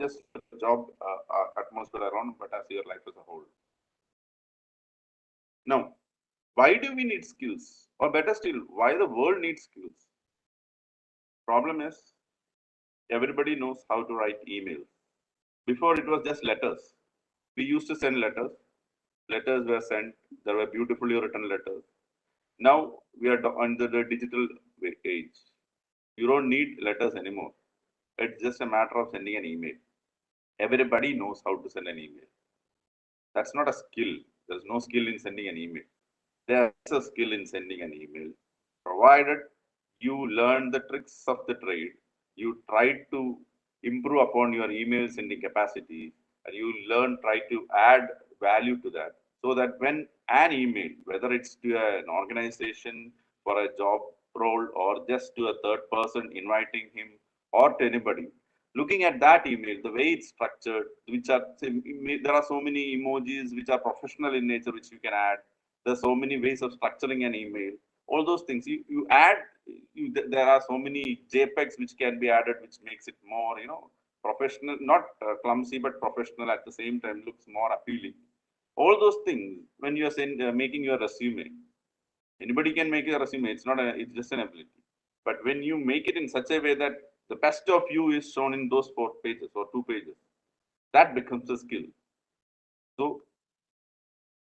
just job atmosphere around, but as your life as a whole. Now, why do we need skills? Or better still, why the world needs skills? Problem is, everybody knows how to write emails. Before it was just letters. We used to send letters. Letters were sent. There were beautifully written letters. Now we are under the digital age. You don't need letters anymore. It's just a matter of sending an email. Everybody knows how to send an email. That's not a skill. There's no skill in sending an email. There's a skill in sending an email, provided you learn the tricks of the trade, you try to improve upon your email sending capacity, and you try to add value to that, so that when an email, whether it's to an organization for a job role or just to a third person inviting him or to anybody, looking at that email, the way it's structured, which are there are so many emojis which are professional in nature, which you can add. There's so many ways of structuring an email. All those things you add. There are so many JPEGs which can be added, which makes it more professional, not clumsy, but professional at the same time, looks more appealing. All those things when you are making your resume. Anybody can make a resume. It's just an ability. But when you make it in such a way that the best of you is shown in those 4 pages or 2 pages, that becomes a skill. So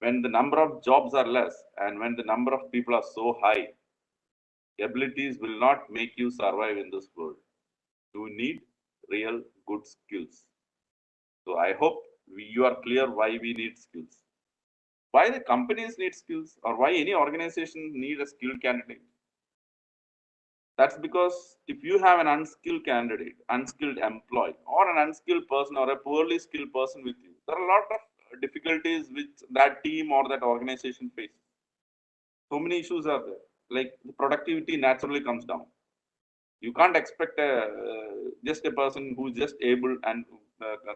when the number of jobs are less and when the number of people are so high, abilities will not make you survive in this world. You need real good skills. So I hope you are clear why we need skills. Why the companies need skills, or why any organization need a skilled candidate. That's because if you have an unskilled candidate, unskilled employee, or an unskilled person or a poorly skilled person with you, there are a lot of difficulties which that team or that organization faces. So many issues are there. Like the productivity naturally comes down. You can't expect just a person who is just able and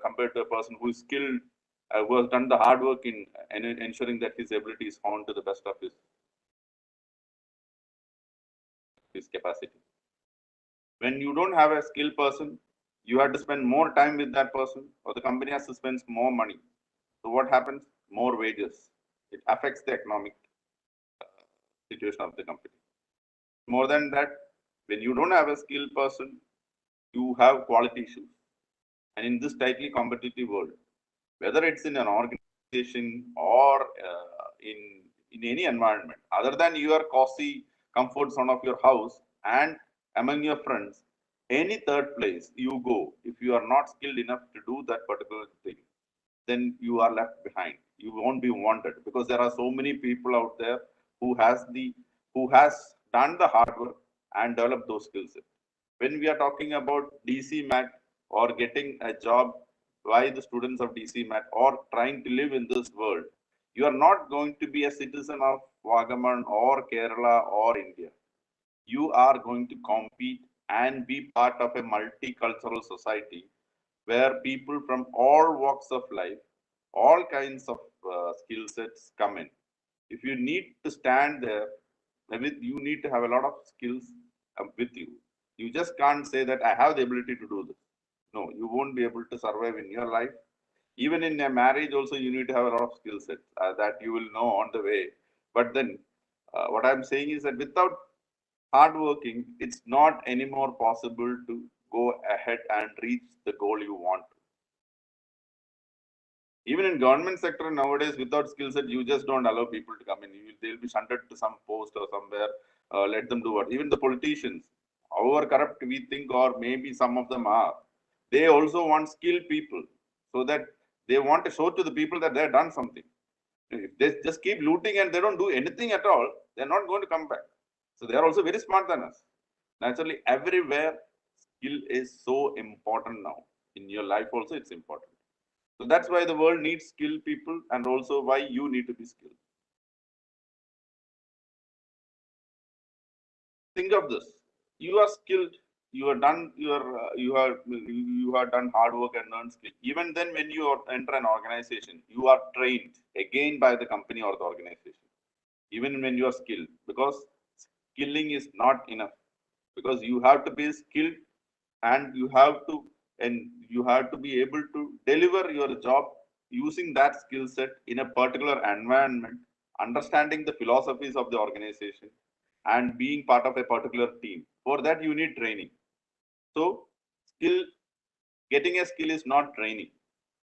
compared to a person who is skilled, who has done the hard work in ensuring that his ability is honed to the best of his capacity. When you don't have a skilled person, you have to spend more time with that person, or the company has to spend more money. So what happens? More wages. It affects the economic situation of the company. More than that, when you don't have a skilled person, you have quality issues. And in this tightly competitive world, whether it's in an organization or in any environment, other than your cozy comfort zone of your house and among your friends, any third place you go, if you are not skilled enough to do that particular thing, then you are left behind. You won't be wanted because there are so many people out there who has done the hard work and developed those skills. When we are talking about DCMAT or getting a job by the students of DCMAT or trying to live in this world, you are not going to be a citizen of Vagaman or Kerala or India. You are going to compete and be part of a multicultural society where people from all walks of life, all kinds of skill sets come in. If you need to stand there, maybe you need to have a lot of skills with you. You just can't say that I have the ability to do this. No, you won't be able to survive in your life. Even in a marriage, also, you need to have a lot of skill sets that you will know on the way. But then, what I'm saying is that without hard working, it's not anymore possible to go ahead and reach the goal you want. Even in government sector nowadays, without skill set, you just don't allow people to come in. They'll be shunted to some post or somewhere. Let them do what. Even the politicians, however corrupt we think, or maybe some of them are, they also want skilled people, so that they want to show to the people that they've done something. If they just keep looting and they don't do anything at all, they're not going to come back. So they are also very smart than us. Naturally, everywhere skill is so important now. In your life also, it's important. So that's why the world needs skilled people, and also why you need to be skilled. Think of this: you are skilled, you are done, you have done hard work and earned skill. Even then, when you enter an organization, you are trained again by the company or the organization. Even when you are skilled, because skilling is not enough, because you have to be skilled and you have to and you have to be able to deliver your job using that skill set in a particular environment, understanding the philosophies of the organization, and being part of a particular team. For that, you need training. So, getting a skill is not training.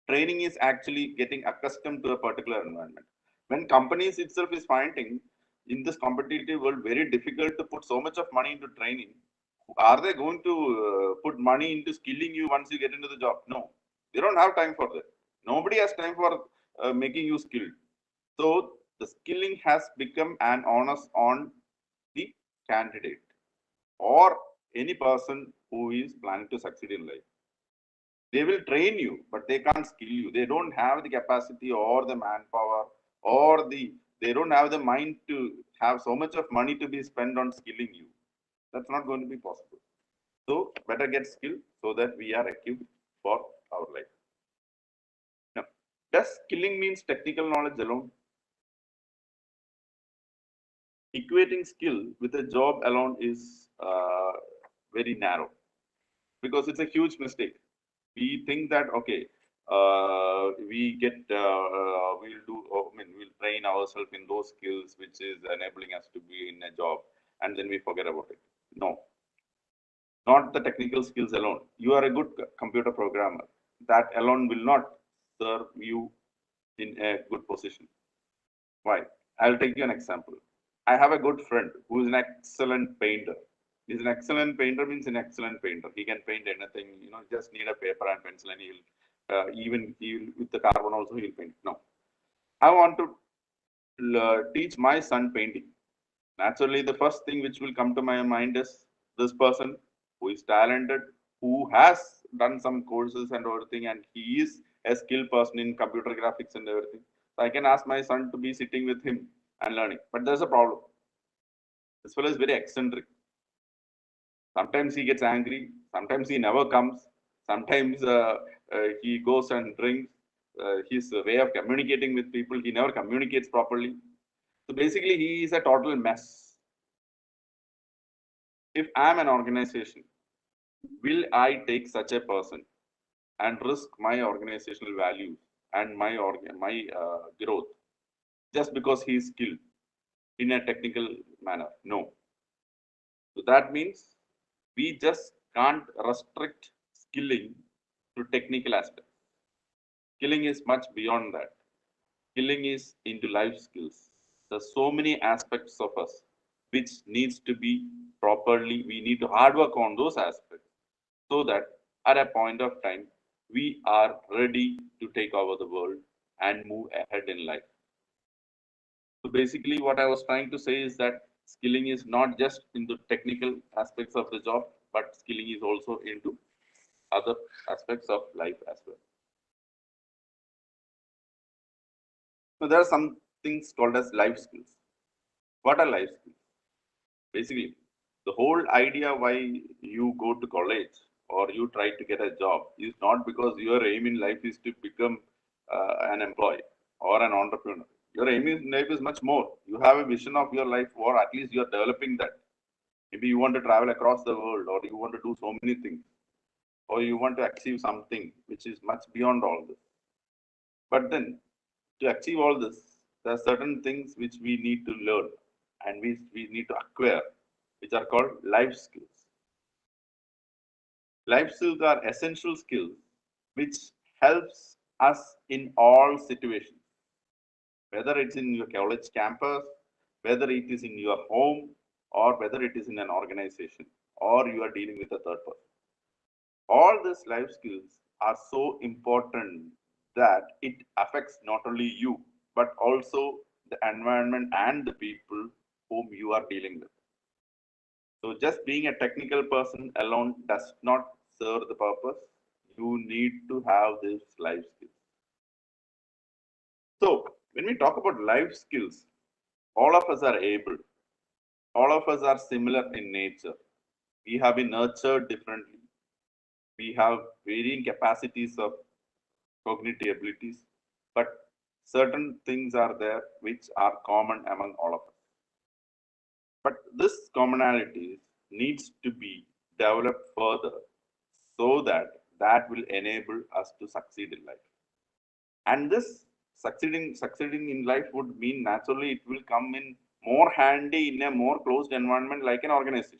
Training is actually getting accustomed to a particular environment. When companies itself is finding in this competitive world very difficult to put so much of money into training, are they going to put money into skilling you once you get into the job? No, they don't have time for that. Nobody has time for making you skilled. So the skilling has become an onus on the candidate or any person who is planning to succeed in life. They will train you, but they can't skill you. They don't have the capacity or the manpower or they don't have the mind to have so much of money to be spent on skilling you. That's not going to be possible. So better get skilled so that we are equipped for our life. Now, does skilling means technical knowledge alone? Equating skill with a job alone is very narrow, because it's a huge mistake. We think that okay, we'll train ourselves in those skills which is enabling us to be in a job, and then we forget about it. No, not the technical skills alone. You are a good computer programmer. That alone will not serve you in a good position. Why? I'll take you an example. I have a good friend who is an excellent painter. He's an excellent painter means an excellent painter. He can paint anything. Just need a paper and pencil, and he'll with the carbon also he'll paint. No, I want to teach my son painting. Naturally, the first thing which will come to my mind is this person who is talented, who has done some courses and everything, and he is a skilled person in computer graphics and everything. So I can ask my son to be sitting with him and learning. But there's a problem. This fellow is very eccentric. Sometimes he gets angry. Sometimes he never comes. Sometimes he goes and drinks. His way of communicating with people, he never communicates properly. So basically, he is a total mess. If I'm an organization, will I take such a person and risk my organizational values and my growth just because he is skilled in a technical manner? No. So that means we just can't restrict skilling to technical aspects. Skilling is much beyond that. Skilling is into life skills. There's so many aspects of us which needs to be properly, we need to hard work on those aspects so that at a point of time we are ready to take over the world and move ahead in life. So basically what I was trying to say is that skilling is not just in the technical aspects of the job, but skilling is also into other aspects of life as well. So there are some things called as life skills. What are life skills? Basically, the whole idea why you go to college or you try to get a job is not because your aim in life is to become an employee or an entrepreneur. Your aim in life is much more. You have a vision of your life, or at least you are developing that. Maybe you want to travel across the world, or you want to do so many things, or you want to achieve something which is much beyond all this. But then, to achieve all this, there are certain things which we need to learn and we need to acquire, which are called life skills. Life skills are essential skills which helps us in all situations, whether it's in your college campus, whether it is in your home, or whether it is in an organization, or you are dealing with a third person. All these life skills are so important that it affects not only you, but also the environment and the people whom you are dealing with. So just being a technical person alone does not serve the purpose. You need to have these life skills. So when we talk about life skills, all of us are able. All of us are similar in nature. We have been nurtured differently. We have varying capacities of cognitive abilities, but certain things are there which are common among all of us. But this commonality needs to be developed further so that that will enable us to succeed in life. And this succeeding in life would mean naturally it will come in more handy in a more closed environment like an organization,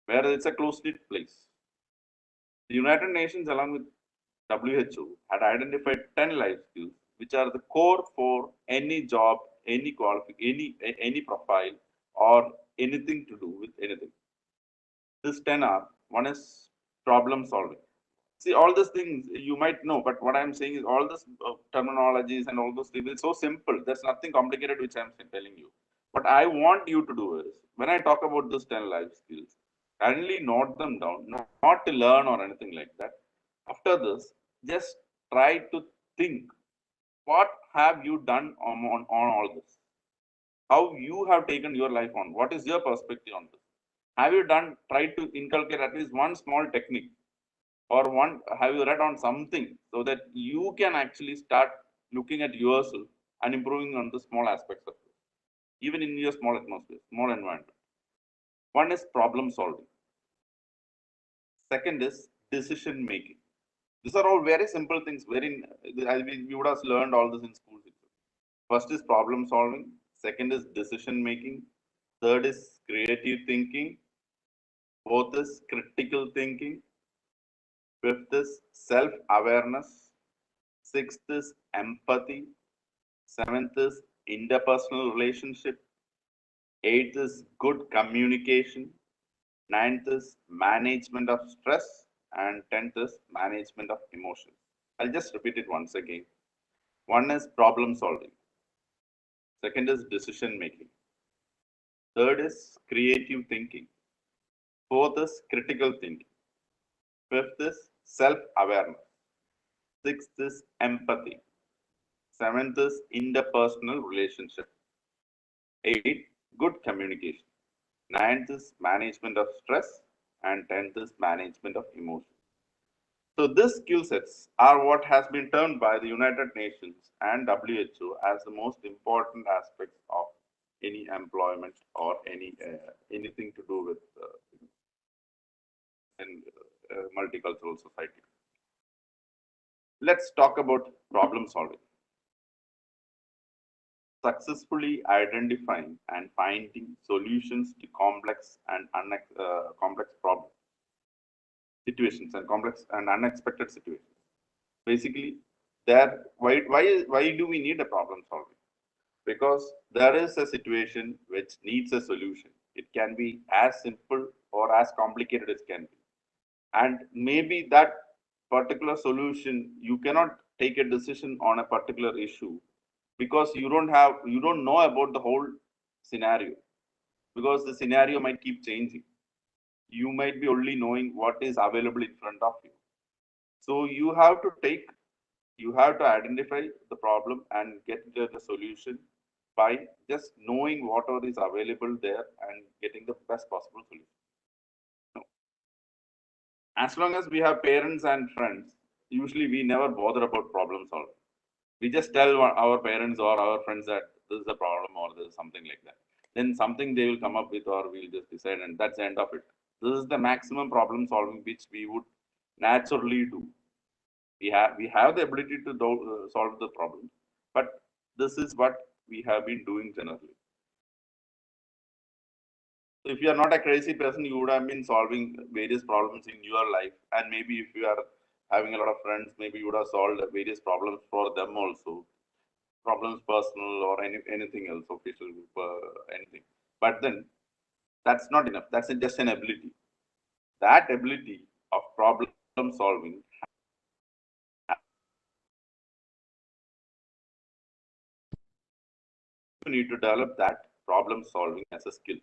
where it's a closed-knit place. The United Nations, along with WHO, had identified 10 life skills, which are the core for any job, any any profile, or anything to do with anything. This 10 are: one is problem solving. See, all these things you might know, but what I'm saying is all this terminologies and all those things, it's so simple. There's nothing complicated which I'm telling you. What I want you to do is, when I talk about these 10 life skills, kindly note them down, not to learn or anything like that. After this, just try to think, what have you done on all this? How you have taken your life on? What is your perspective on this? Have you tried to inculcate at least one small technique, or one have you read on something so that you can actually start looking at yourself and improving on the small aspects of it, even in your small atmosphere, small environment? One is problem solving. Second is decision making. These are all very simple things. We would have learned all this in schools. First is problem solving. Second is decision making. Third is creative thinking. Fourth is critical thinking. Fifth is self awareness. Sixth is empathy. Seventh is interpersonal relationship. Eighth is good communication. Ninth is management of stress. And 10th is management of emotions. I'll just repeat it once again. One is problem solving. Second is decision making. Third is creative thinking. Fourth is critical thinking. Fifth is self awareness. Sixth is empathy. Seventh is interpersonal relationship. Eighth, good communication. Ninth is management of stress. And 10th is management of emotion. So these skill sets are what has been termed by the United Nations and WHO as the most important aspects of any employment or anything to do with in multicultural society. Let's talk about problem solving. Successfully identifying and finding solutions to complex and complex problems, situations, and complex and unexpected situations. Basically, there why do we need a problem solving? Because there is a situation which needs a solution. It can be as simple or as complicated as can be. And maybe that particular solution, you cannot take a decision on a particular issue because you don't know about the whole scenario, because the scenario might keep changing. You might be only knowing what is available in front of you. So you have to identify the problem and get the solution by just knowing whatever is available there and getting the best possible solution. No. As long as we have parents and friends, usually we never bother about problem solving. We just tell our parents or our friends that this is a problem or this is something like that. Then something they will come up with, or we'll just decide, and that's the end of it. This is the maximum problem solving which we would naturally do. We have the ability to solve the problem, but this is what we have been doing generally. So if you are not a crazy person, you would have been solving various problems in your life, and maybe if you are having a lot of friends, maybe you would have solved various problems for them also, problems personal or anything else, official, anything. But then that's not enough. That's just an ability. That ability of problem solving, you need to develop that problem solving as a skill.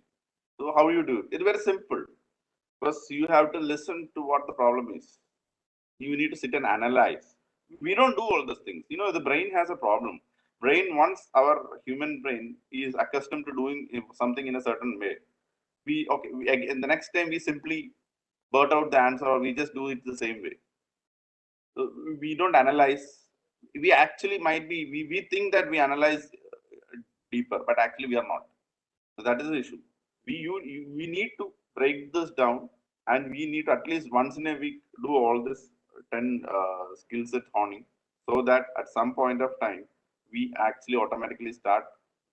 So how you do it? It's very simple. First, you have to listen to what the problem is. You need to sit and analyze. We don't do all those things. The brain has a problem. Brain, once our human brain is accustomed to doing something in a certain way, in the next time we simply blurt out the answer, or we just do it the same way. So we don't analyze. We actually might be, we think that we analyze deeper, but actually we are not. So that is the issue. We need to break this down, and we need to at least once in a week do all this 10 skill set honing, so that at some point of time, we actually automatically start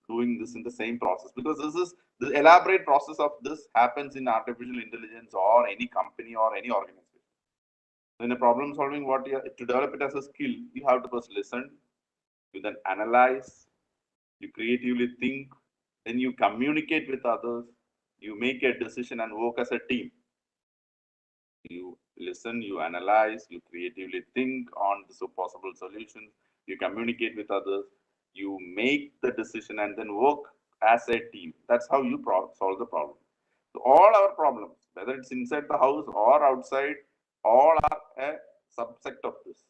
doing this in the same process, because this is the elaborate process of this happens in artificial intelligence or any company or any organization. So in a problem solving, what you to develop it as a skill, you have to first listen, you then analyze, you creatively think, then you communicate with others, you make a decision and work as a team. You listen, you analyze, you creatively think on the possible solutions, you communicate with others, you make the decision and then work as a team. That's how you solve the problem. So all our problems, whether it's inside the house or outside, all are a subset of this.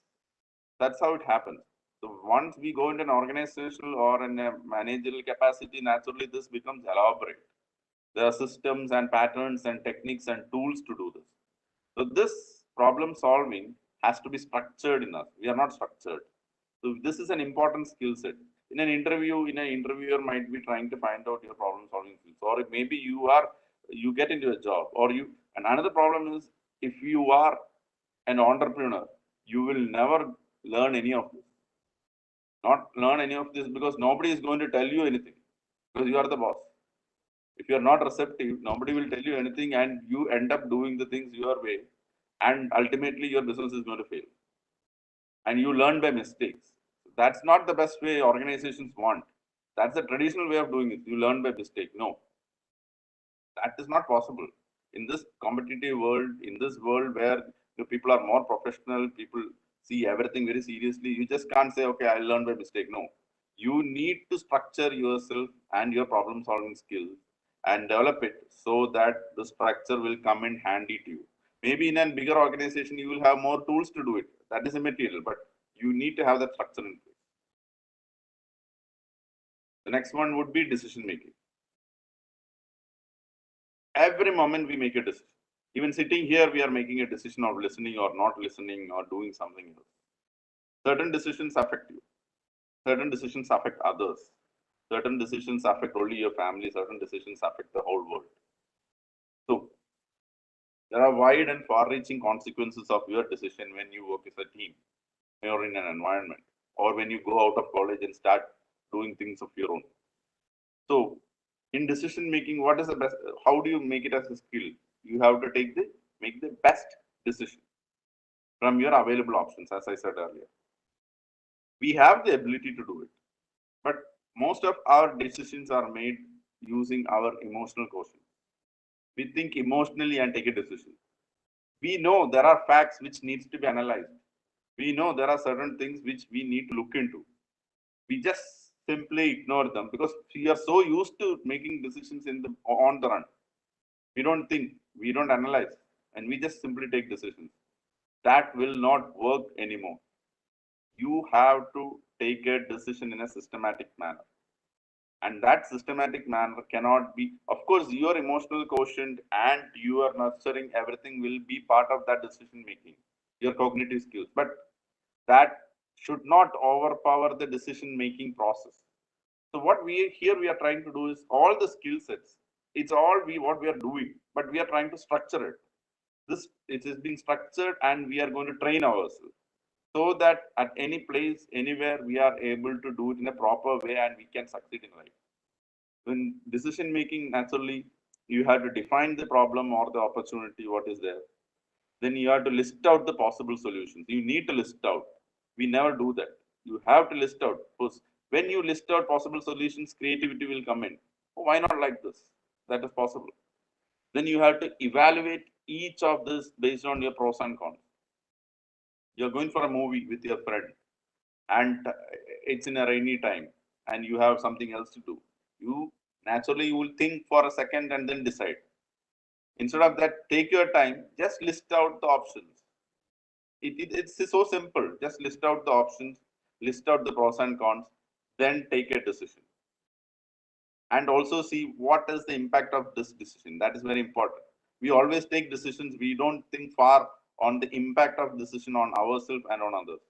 That's how it happens. So once we go into an organizational or in a managerial capacity, naturally this becomes elaborate. There are systems and patterns and techniques and tools to do this. So this problem solving has to be structured in us. We are not structured. So this is an important skill set. In an interview, an interviewer might be trying to find out your problem solving skills, or maybe you get into a job, or you. And another problem is, if you are an entrepreneur, you will never learn any of this. Not learn any of this because nobody is going to tell you anything, because you are the boss. If you are not receptive, nobody will tell you anything, and you end up doing the things your way, and ultimately your business is going to fail. And you learn by mistakes. That's not the best way organizations want. That's the traditional way of doing it. You learn by mistake. No, that is not possible. In this competitive world, in this world where the people are more professional, people see everything very seriously, you just can't say, okay, I'll learn by mistake. No, you need to structure yourself and your problem solving skills and develop it so that the structure will come in handy to you. Maybe in a bigger organization, you will have more tools to do it. That is immaterial, but you need to have that structure in place. The next one would be decision making. Every moment we make a decision. Even sitting here, we are making a decision of listening or not listening or doing something else. Certain decisions affect you. Certain decisions affect others. Certain decisions affect only your family. Certain decisions affect the whole world. So there are wide and far-reaching consequences of your decision when you work as a team or in an environment, or when you go out of college and start doing things of your own. So in decision making, what is the best? How do you make it as a skill? You have to make the best decision from your available options, as I said earlier. We have the ability to do it, but most of our decisions are made using our emotional quotient. We think emotionally and take a decision. We know there are facts which needs to be analyzed. We know there are certain things which we need to look into. We just simply ignore them because we are so used to making decisions on the run. We don't think, we don't analyze, and we just simply take decisions. That will not work anymore. You have to take a decision in a systematic manner. And that systematic manner cannot be, of course, your emotional quotient and your nurturing, everything will be part of that decision making, your cognitive skills. But that should not overpower the decision making process. So what we are trying to do is all the skill sets. It's all what we are doing, but we are trying to structure it. This it is being structured, and we are going to train ourselves so that at any place, anywhere, we are able to do it in a proper way, and we can succeed in life. In decision making, naturally, you have to define the problem or the opportunity, what is there. Then you have to list out the possible solutions. You need to list out. We never do that. You have to list out. Because when you list out possible solutions, creativity will come in. Oh, why not like this? That is possible. Then you have to evaluate each of this based on your pros and cons. You're going for a movie with your friend, and it's in a rainy time, and you have something else to do. You naturally you will think for a second and then decide. Instead of that, take your time, just list out the options. It's so simple. Just list out the options, list out the pros and cons, then take a decision. And also see what is the impact of this decision. That is very important. We always take decisions, we don't think far on the impact of decision on ourselves and on others.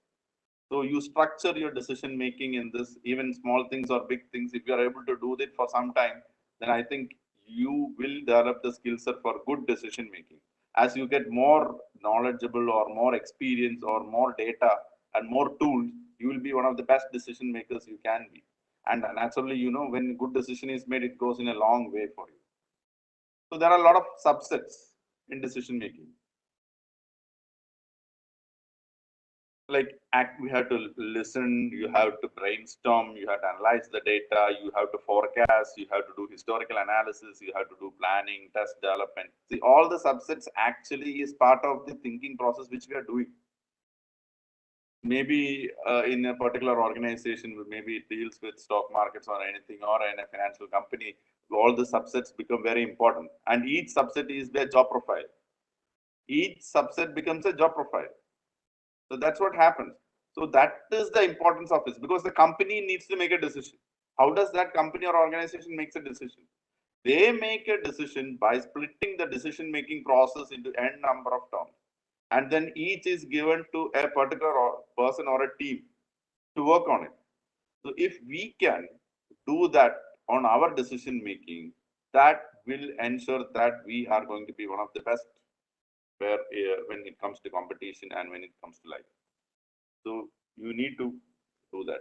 So you structure your decision making in this, even small things or big things. If you are able to do that for some time, then I think you will develop the skill set for good decision making. As you get more knowledgeable or more experience or more data and more tools, you will be one of the best decision makers you can be. And naturally, you know, when good decision is made, it goes in a long way for you. So there are a lot of subsets in decision making. Like we have to listen, you have to brainstorm, you have to analyze the data, you have to forecast, you have to do historical analysis, you have to do planning, test development. See, all the subsets actually is part of the thinking process which we are doing. Maybe in a particular organization, maybe it deals with stock markets or anything, or in a financial company, all the subsets become very important. And each subset is their job profile. Each subset becomes a job profile. So that's what happens. So that is the importance of this, because the company needs to make a decision. How does that company or organization makes a decision? They make a decision by splitting the decision making process into n number of terms. And then each is given to a particular person or a team to work on it. So if we can do that on our decision making, that will ensure that we are going to be one of the best where when it comes to competition and when it comes to life. So you need to do that.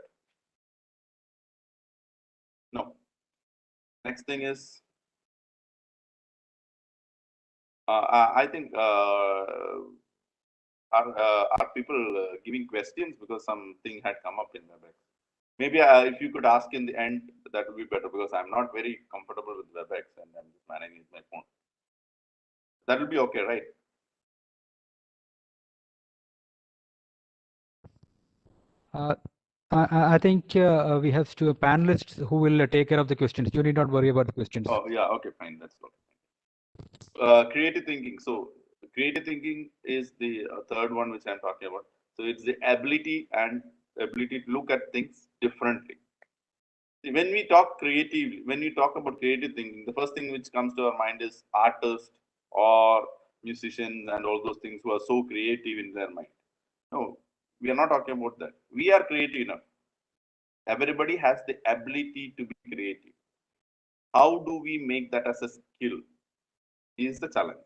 No. Next thing is, I think are people giving questions, because something had come up in WebEx. Maybe if you could ask in the end, that would be better, because I'm not very comfortable with WebEx and I'm just managing with my phone. That will be okay, right? I think we have two panelists who will take care of the questions. You need not worry about the questions. Oh, yeah. Okay, fine. That's okay. Creative thinking. So creative thinking is the third one which I'm talking about. So it's the ability to look at things differently. See, when we talk creatively, when we talk about creative thinking, the first thing which comes to our mind is artists or musicians and all those things who are so creative in their mind. No, we are not talking about that. We are creative enough. Everybody has the ability to be creative. How do we make that as a skill is the challenge.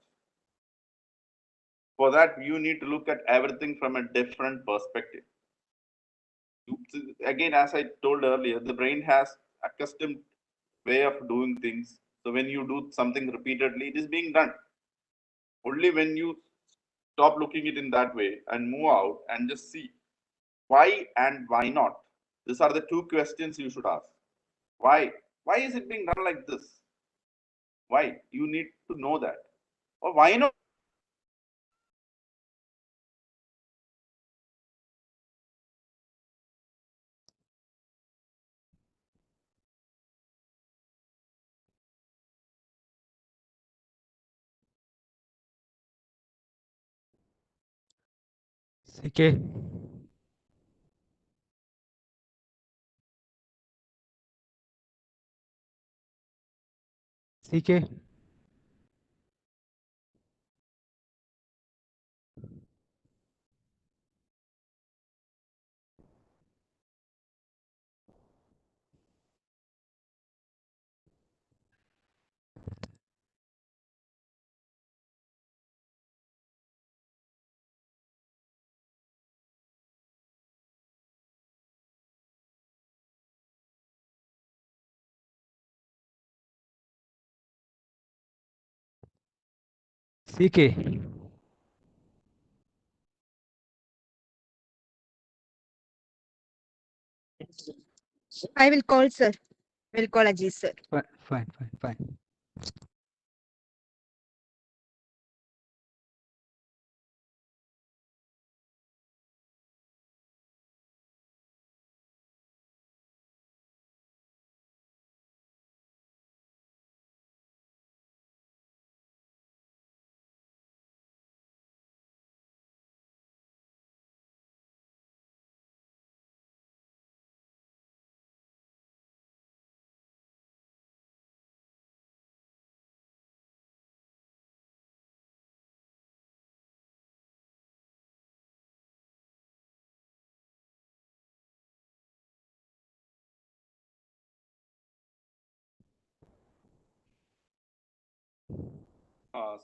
For that, you need to look at everything from a different perspective. Again, as I told earlier, the brain has accustomed way of doing things. So when you do something repeatedly, it is being done. Only when you stop looking it in that way and move out and just see why and why not. These are the two questions you should ask. Why? Why is it being done like this? Why? You need to know that. Or why not? CK. CK. CK. I will call, sir. Will call Ajit, sir. Fine.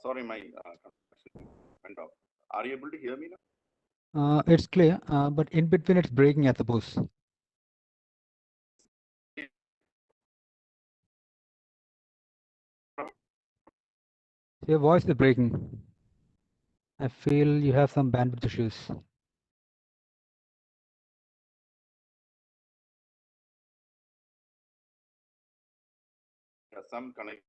Sorry, my connection went off. Are you able to hear me now? It's clear, but in between it's breaking, I suppose. Your voice is breaking. I feel you have some bandwidth issues. Yeah, some connect.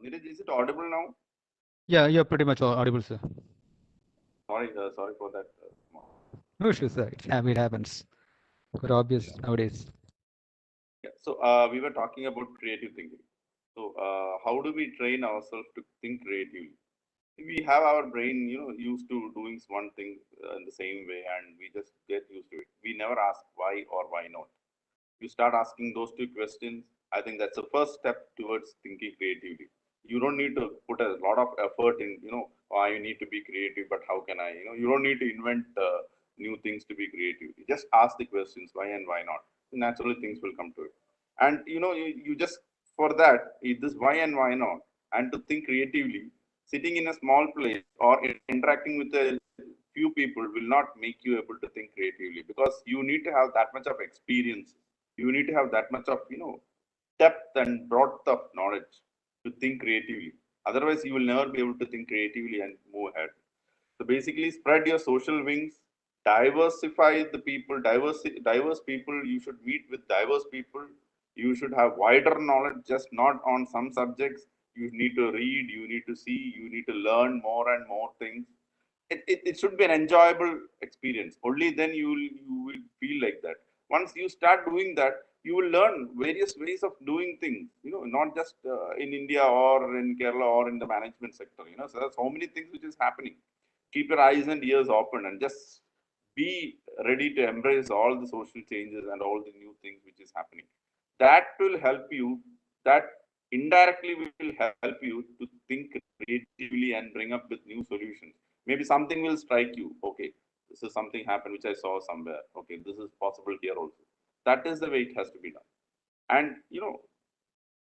Neeraj, is it audible now? Yeah, you're pretty much audible, sir. Sorry for that. No issues, sir. It happens. Quite obvious nowadays. Yeah. So we were talking about creative thinking. So how do we train ourselves to think creatively? We have our brain, used to doing one thing in the same way, and we just get used to it. We never ask why or why not. You start asking those two questions. I think that's the first step towards thinking creatively. You don't need to put a lot of effort in, I need to be creative, but how can I? You don't need to invent new things to be creative. You just ask the questions why and why not. Naturally, things will come to it. And you just for that this why and why not, and to think creatively, sitting in a small place or interacting with a few people will not make you able to think creatively, because you need to have that much of experience. You need to have that much of depth and breadth of knowledge to think creatively. Otherwise, you will never be able to think creatively and move ahead. So basically, spread your social wings, diversify the people, diverse people. You should meet with diverse people. You should have wider knowledge, just not on some subjects. You need to read, you need to see, you need to learn more and more things. It should be an enjoyable experience. Only then you will feel like that. Once you start doing that, you will learn various ways of doing things. Not just in India or in Kerala or in the management sector. So there's so many things which is happening. Keep your eyes and ears open and just be ready to embrace all the social changes and all the new things which is happening. That will help you. That indirectly will help you to think creatively and bring up with new solutions. Maybe something will strike you. Okay, this is something happened which I saw somewhere. Okay, this is possible here also. That is the way it has to be done. And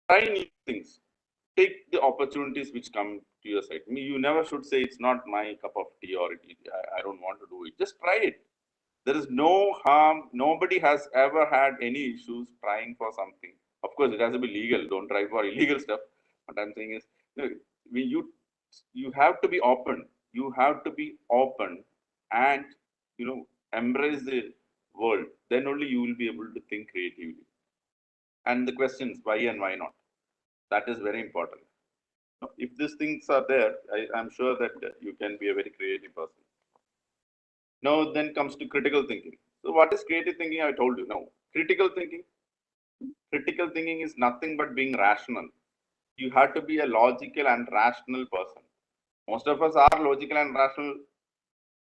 try new things. Take the opportunities which come to your side. You never should say it's not my cup of tea, or I don't want to do it. Just try it. There is no harm. Nobody has ever had any issues trying for something. Of course, it has to be legal. Don't try for illegal stuff. What I'm saying is, you have to be open. You have to be open, and embrace the world. Then only you will be able to think creatively. And the questions why and why not, that is very important. If these things are there, I'm sure that you can be a very creative person. Now, then comes to critical thinking. So, what is creative thinking? I told you. No, critical thinking. Critical thinking is nothing but being rational. You have to be a logical and rational person. Most of us are logical and rational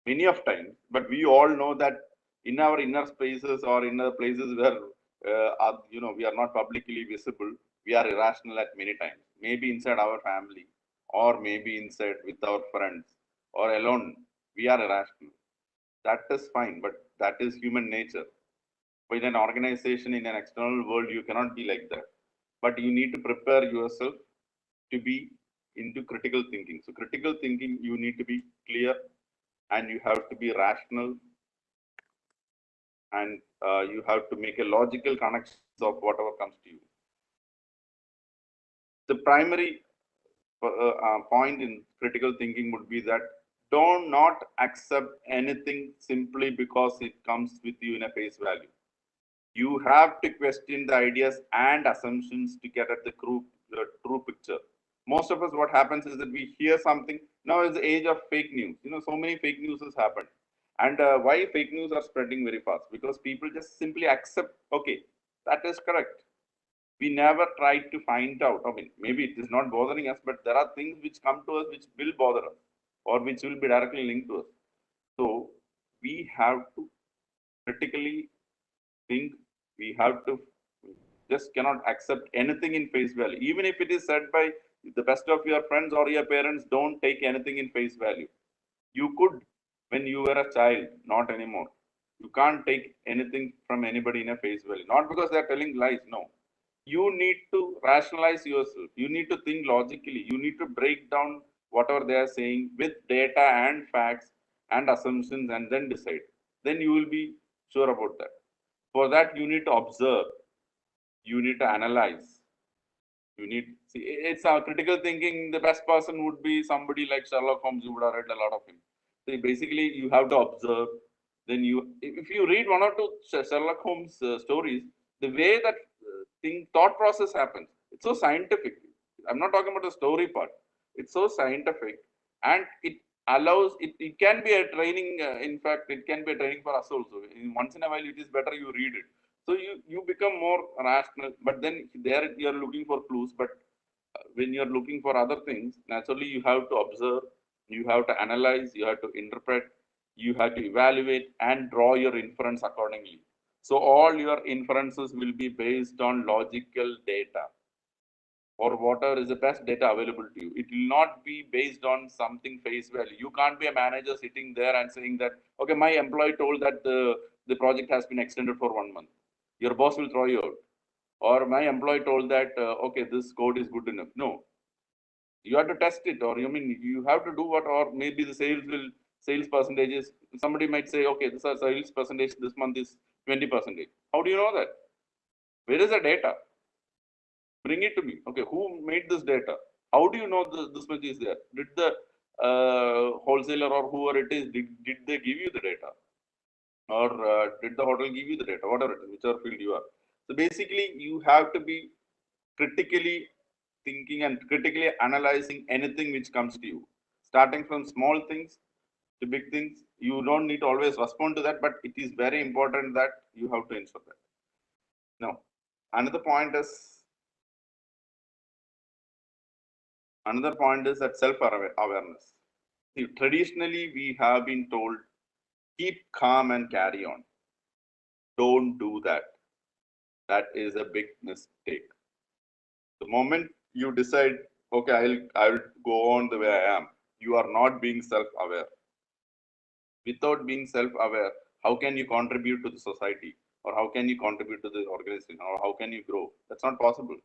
many of times, but we all know that in our inner spaces or inner places where we are not publicly visible, we are irrational at many times. Maybe inside our family, or maybe inside with our friends, or alone, we are irrational. That is fine, but that is human nature. In an organization, in an external world, you cannot be like that. But you need to prepare yourself to be into critical thinking. So, critical thinking, you need to be clear, and you have to be rational, and you have to make a logical connections of whatever comes to you. The primary point in critical thinking would be that don't not accept anything simply because it comes with you in a face value. You have to question the ideas and assumptions to get at the true picture. Most of us, what happens is that we hear something. Now is the age of fake news. So many fake news has happened. And why fake news are spreading very fast? Because people just simply accept, okay, that is correct. We never try to find out. I mean, maybe it is not bothering us, but there are things which come to us which will bother us or which will be directly linked to us. So we have to critically think. We have to just cannot accept anything in face value. Even if it is said by the best of your friends or your parents, don't take anything in face value. You could when you were a child, not anymore. You can't take anything from anybody in a face value. Not because they're telling lies, no. You need to rationalize yourself. You need to think logically. You need to break down whatever they are saying with data and facts and assumptions and then decide. Then you will be sure about that. For that, you need to observe. You need to analyze. You need see it's a critical thinking. The best person would be somebody like Sherlock Holmes. You would have read a lot of him. So basically, you have to observe. Then if you read one or two Sherlock Holmes stories, the way that thought process happens, it's so scientific. I'm not talking about the story part. It's so scientific, and it allows it can be a training. In fact, it can be a training for us also. Once in a while, it is better you read it. So you become more rational. But then there you are looking for clues. But when you are looking for other things, naturally you have to observe, you have to analyze, you have to interpret, you have to evaluate and draw your inference accordingly. So all your inferences will be based on logical data or whatever is the best data available to you. It will not be based on something face value. You can't be a manager sitting there and saying that, okay, my employee told that the project has been extended for 1 month. Your boss will throw you out. Or my employee told that, okay, this code is good enough. No, you have to test it, or you mean you have to do what, or maybe the sales percentages. Somebody might say, okay, this sales percentage this month is 20%. How do you know that? Where is the data? Bring it to me. Okay, who made this data? How do you know this much is there? Did the wholesaler or whoever it is, did they give you the data? Or did the hotel give you the data? Whatever it is, whichever field you are. So basically, you have to be critically thinking and critically analyzing anything which comes to you, starting from small things to big things. You don't need to always respond to that, but it is very important that you have to ensure that. Now, another point is that self-awareness. See, traditionally, we have been told keep calm and carry on. Don't do that. That is a big mistake. The moment you decide, okay, I'll go on the way I am, you are not being self-aware. Without being self-aware, how can you contribute to the society? Or how can you contribute to the organization? Or how can you grow? That's not possible.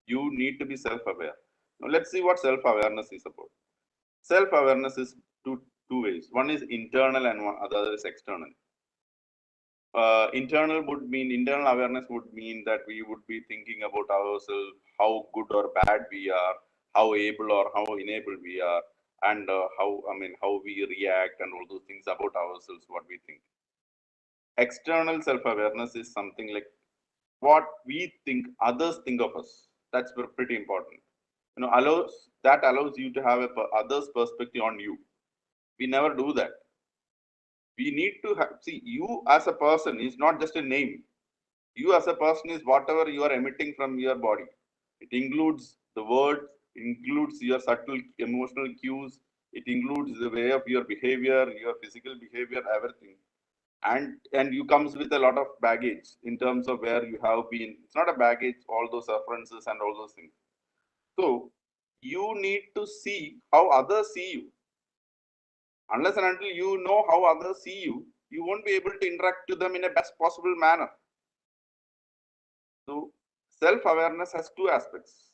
You need to be self-aware. Now let's see what self-awareness is about. Self-awareness is two ways. One is internal and one other is external. Internal awareness would mean that we would be thinking about ourselves, how good or bad we are, how able or how enabled we are, and how we react and all those things about ourselves, what we think. External self-awareness is something like what we think others think of us. That's pretty important. Allows you to have a other's perspective on you. We never do that. We need to see you as a person is not just a name. You as a person is whatever you are emitting from your body. It includes the words, it includes your subtle emotional cues, it includes the way of your behavior, your physical behavior, everything. And you comes with a lot of baggage in terms of where you have been. It's not a baggage, all those references and all those things. So you need to see how others see you. Unless and until you know how others see you, you won't be able to interact to them in a best possible manner. So self-awareness has two aspects,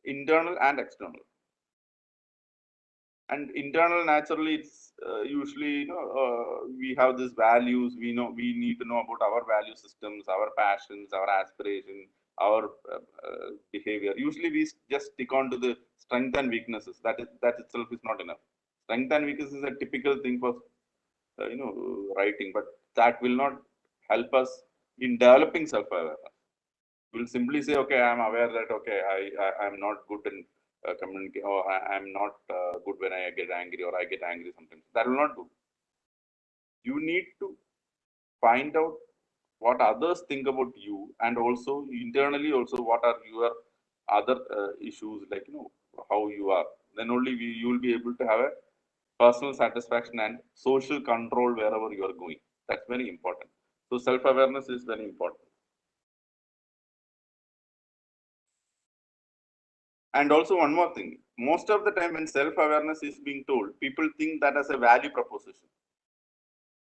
internal and external. And internal, naturally, it's usually, we have these values. We need to know about our value systems, our passions, our aspirations, our behavior. Usually, we just stick on to the strength and weaknesses. That itself is not enough. Strength and weakness is a typical thing for, writing, but that will not help us in developing self-awareness. We'll simply say, okay, I'm aware that, okay, I'm not good in communicate, or I'm not good when I get angry, or I get angry sometimes. That will not do. You need to find out what others think about you, and also internally also what are your other issues, like how you are. Then only you will be able to have a personal satisfaction and social control wherever you are going. That's very important. So self-awareness is very important. And also one more thing, most of the time when self-awareness is being told, people think that as a value proposition.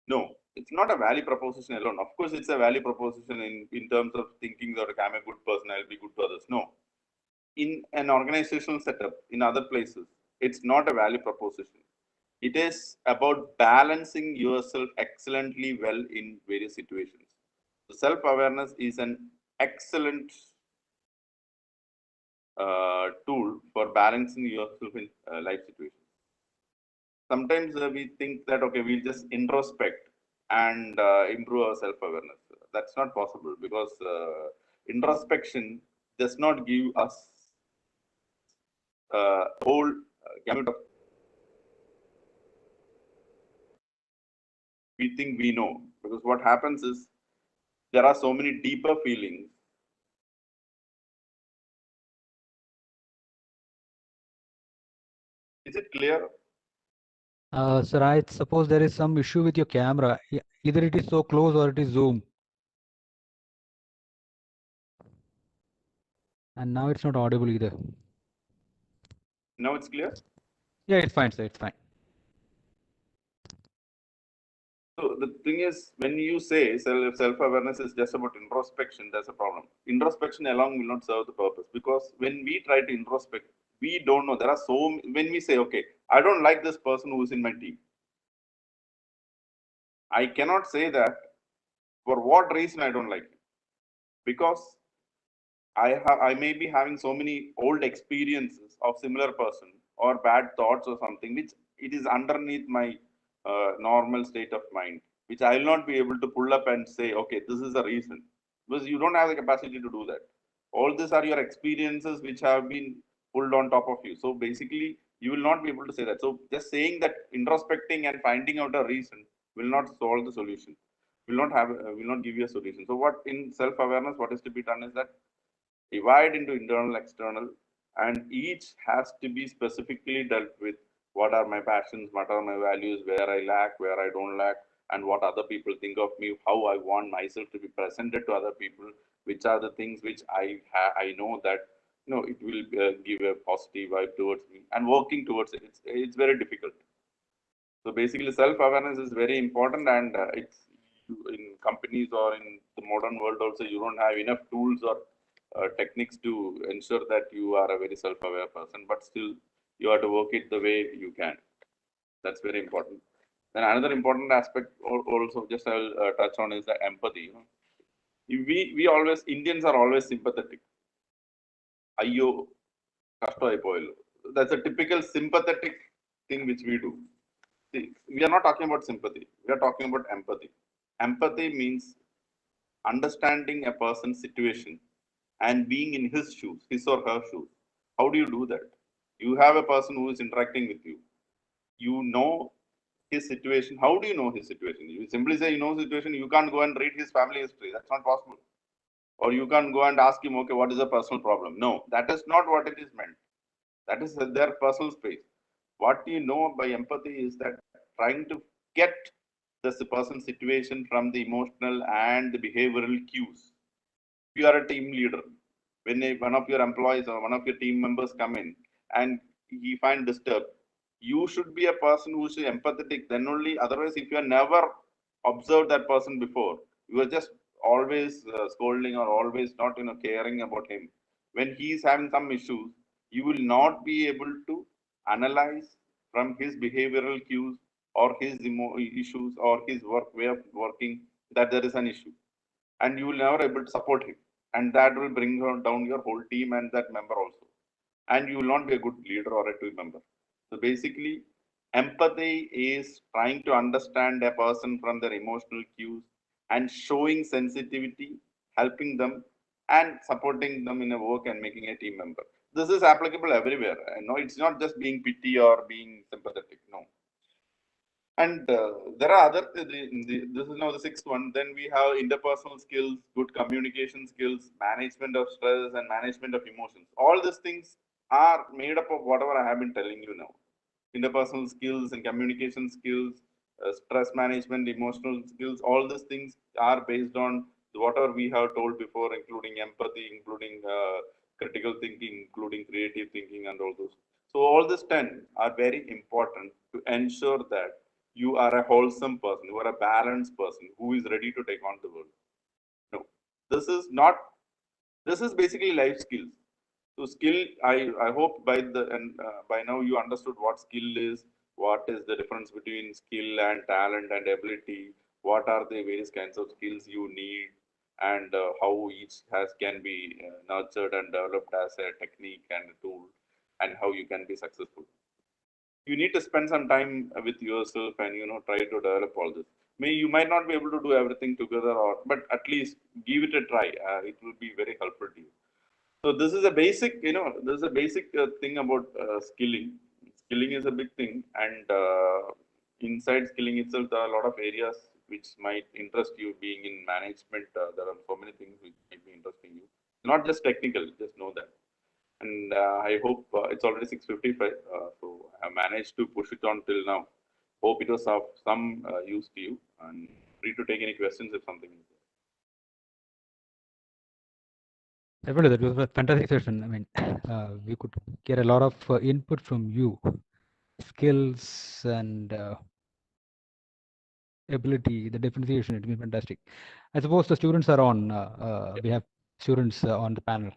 No, it's not a value proposition alone. Of course, it's a value proposition in terms of thinking that I'm a good person, I'll be good to others. No. In an organizational setup, in other places, it's not a value proposition. It is about balancing yourself excellently well in various situations. So self-awareness is an excellent tool for balancing yourself in life situations. Sometimes we think that, okay, we'll just introspect and improve our self-awareness. That's not possible, because introspection does not give us whole gamut of we think we know. Because what happens is there are so many deeper feelings. Is it clear? Sir, I suppose there is some issue with your camera. Either it is so close or it is zoom. And now it's not audible either. Now it's clear? Yeah, it's fine, sir. It's fine. So the thing is, when you say self-awareness is just about introspection, there's a problem. Introspection alone will not serve the purpose, because when we try to introspect, we don't know. There are when we say, okay, I don't like this person who is in my team. I cannot say that for what reason I don't like him, because I may be having so many old experiences of similar person or bad thoughts or something, which it is underneath my normal state of mind, which I will not be able to pull up and say, okay, this is the reason, because you don't have the capacity to do that. All these are your experiences which have been pulled on top of you. So basically, you will not be able to say that. So just saying that introspecting and finding out a reason will not solve the solution. Will not give you a solution. So what in self-awareness, what is to be done is that divide into internal, external, and each has to be specifically dealt with. What are my passions? What are my values? Where I lack, where I don't lack, and what other people think of me? How I want myself to be presented to other people? Which are the things which I know that it will give a positive vibe towards me, and working towards it. It's very difficult. So basically, self-awareness is very important, and it's in companies or in the modern world also, you don't have enough tools or techniques to ensure that you are a very self-aware person, but still you have to work it the way you can. That's very important. Then another important aspect also, just I'll touch on, is the empathy. We always, Indians are always sympathetic. Ayyo, kasto aipoyallu. That's a typical sympathetic thing which we do. See, we are not talking about sympathy. We are talking about empathy. Empathy means understanding a person's situation and being in his shoes, his or her shoes. How do you do that? You have a person who is interacting with you. You know his situation. How do you know his situation? You simply say you know his situation. You can't go and read his family history. That's not possible. Or you can't go and ask him, okay, what is a personal problem? No, that is not what it is meant. That is their personal space. What you know by empathy is that trying to get the person's situation from the emotional and the behavioral cues. If you are a team leader, when one of your employees or one of your team members come in and he find disturbed, you should be a person who is empathetic. Then only, otherwise, if you have never observed that person before, you are just always scolding or always not caring about him. When he is having some issues, you will not be able to analyze from his behavioral cues or his issues or his way of working that there is an issue, and you will never able to support him, and that will bring down your whole team and that member also, and you will not be a good leader or a team member. So basically, empathy is trying to understand a person from their emotional cues and showing sensitivity, helping them and supporting them in a work and making a team member. This is applicable everywhere. I know it's not just being pity or being sympathetic. No, And there are other, this is now the sixth one. Then we have interpersonal skills, good communication skills, management of stress and management of emotions. All these things are made up of whatever I have been telling you now. Interpersonal skills and communication skills, stress management, emotional skills, all these things are based on whatever we have told before, including empathy, including critical thinking, including creative thinking, and all those. So all these 10 are very important to ensure that you are a wholesome person, you are a balanced person who is ready to take on the world. No, this is not, this is basically life skills. So skill, I hope by the and by now you understood what skill is, what is the difference between skill and talent and ability, what are the various kinds of skills you need, and how each has can be nurtured and developed as a technique and a tool, and how you can be successful. You need to spend some time with yourself and try to develop all this. You might not be able to do everything together, or but at least give it a try. It will be very helpful to you. So this is a basic, this is a basic thing about skilling. Skilling is a big thing, and inside skilling itself, there are a lot of areas which might interest you. Being in management, there are so many things which might be interesting you. Not just technical, just know that. And I hope it's already 6:55, so I have managed to push it on till now. Hope it was of some use to you, and free to take any questions if something is there. Definitely, that was a fantastic session. I mean, we could get a lot of input from you, skills and ability, the differentiation. It's been fantastic. I suppose the students are on. We have students on the panel.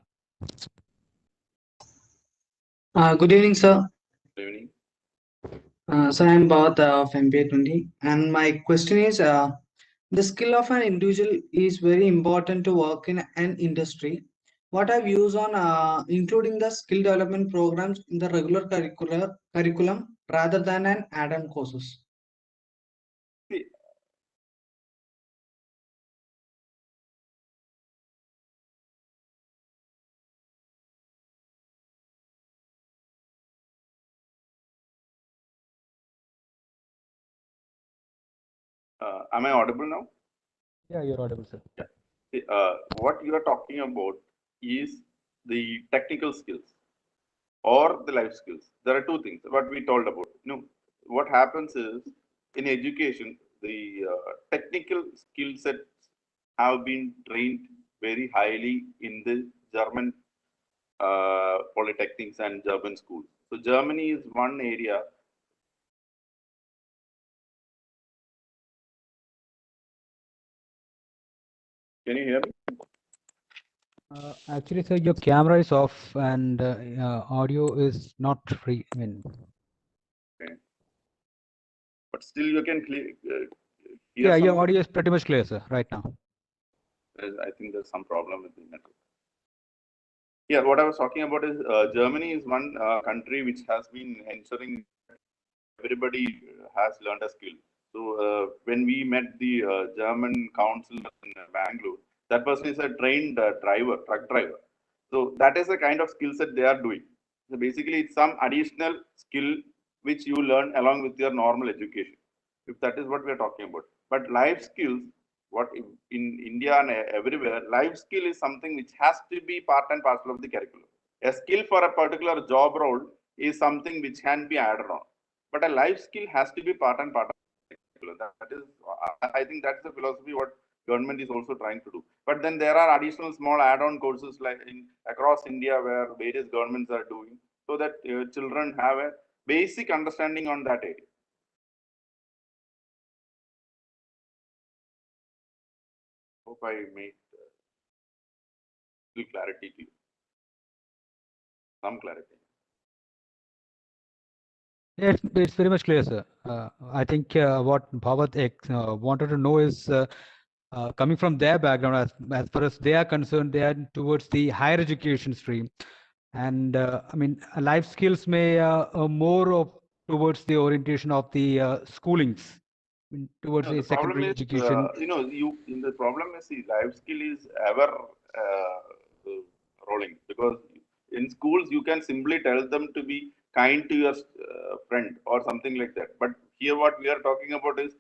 Good evening, sir. Good evening. Sir, I'm Bhavat of MBA 20, and my question is: the skill of an individual is very important to work in an industry. What are views on including the skill development programs in the regular curriculum rather than an add-on courses? See, am I audible now? Yeah, you're audible, sir. Yeah. See, what you are talking about is the technical skills or the life skills. There are two things. What we told about. What happens is in education, the technical skill sets have been trained very highly in the German polytechnics and German schools. So Germany is one area. Can you hear me? Actually, sir, your camera is off and audio is not free. I mean, Okay. But still you can hear yeah, your something. audio is pretty much clear, sir, right now. I think there's some problem with the network. Yeah, what I was talking about is Germany is one country which has been ensuring everybody has learned a skill. So when we met the German council in Bangalore, that person is a trained driver, truck driver. So that is the kind of skill set they are doing. So basically, it's some additional skill which you learn along with your normal education. If that is what we are talking about. But life skills, what in India and everywhere, life skill is something which has to be part and parcel of the curriculum. A skill for a particular job role is something which can be added on, but a life skill has to be part and part of the curriculum. That is, I think that's the philosophy what government is also trying to do. But then there are additional small add-on courses like in across India where various governments are doing, so that children have a basic understanding on that area. Hope I made clarity to you, some clarity. Yes, it's very much clear, sir. I think what Bhavat wanted to know is coming from their background, as far as they are concerned, they are towards the higher education stream. And I mean, life skills may more of towards the orientation of the schoolings, towards the The problem secondary is, education. the problem is the life skill is ever rolling, because in schools you can simply tell them to be kind to your friend or something like that. But here what we are talking about is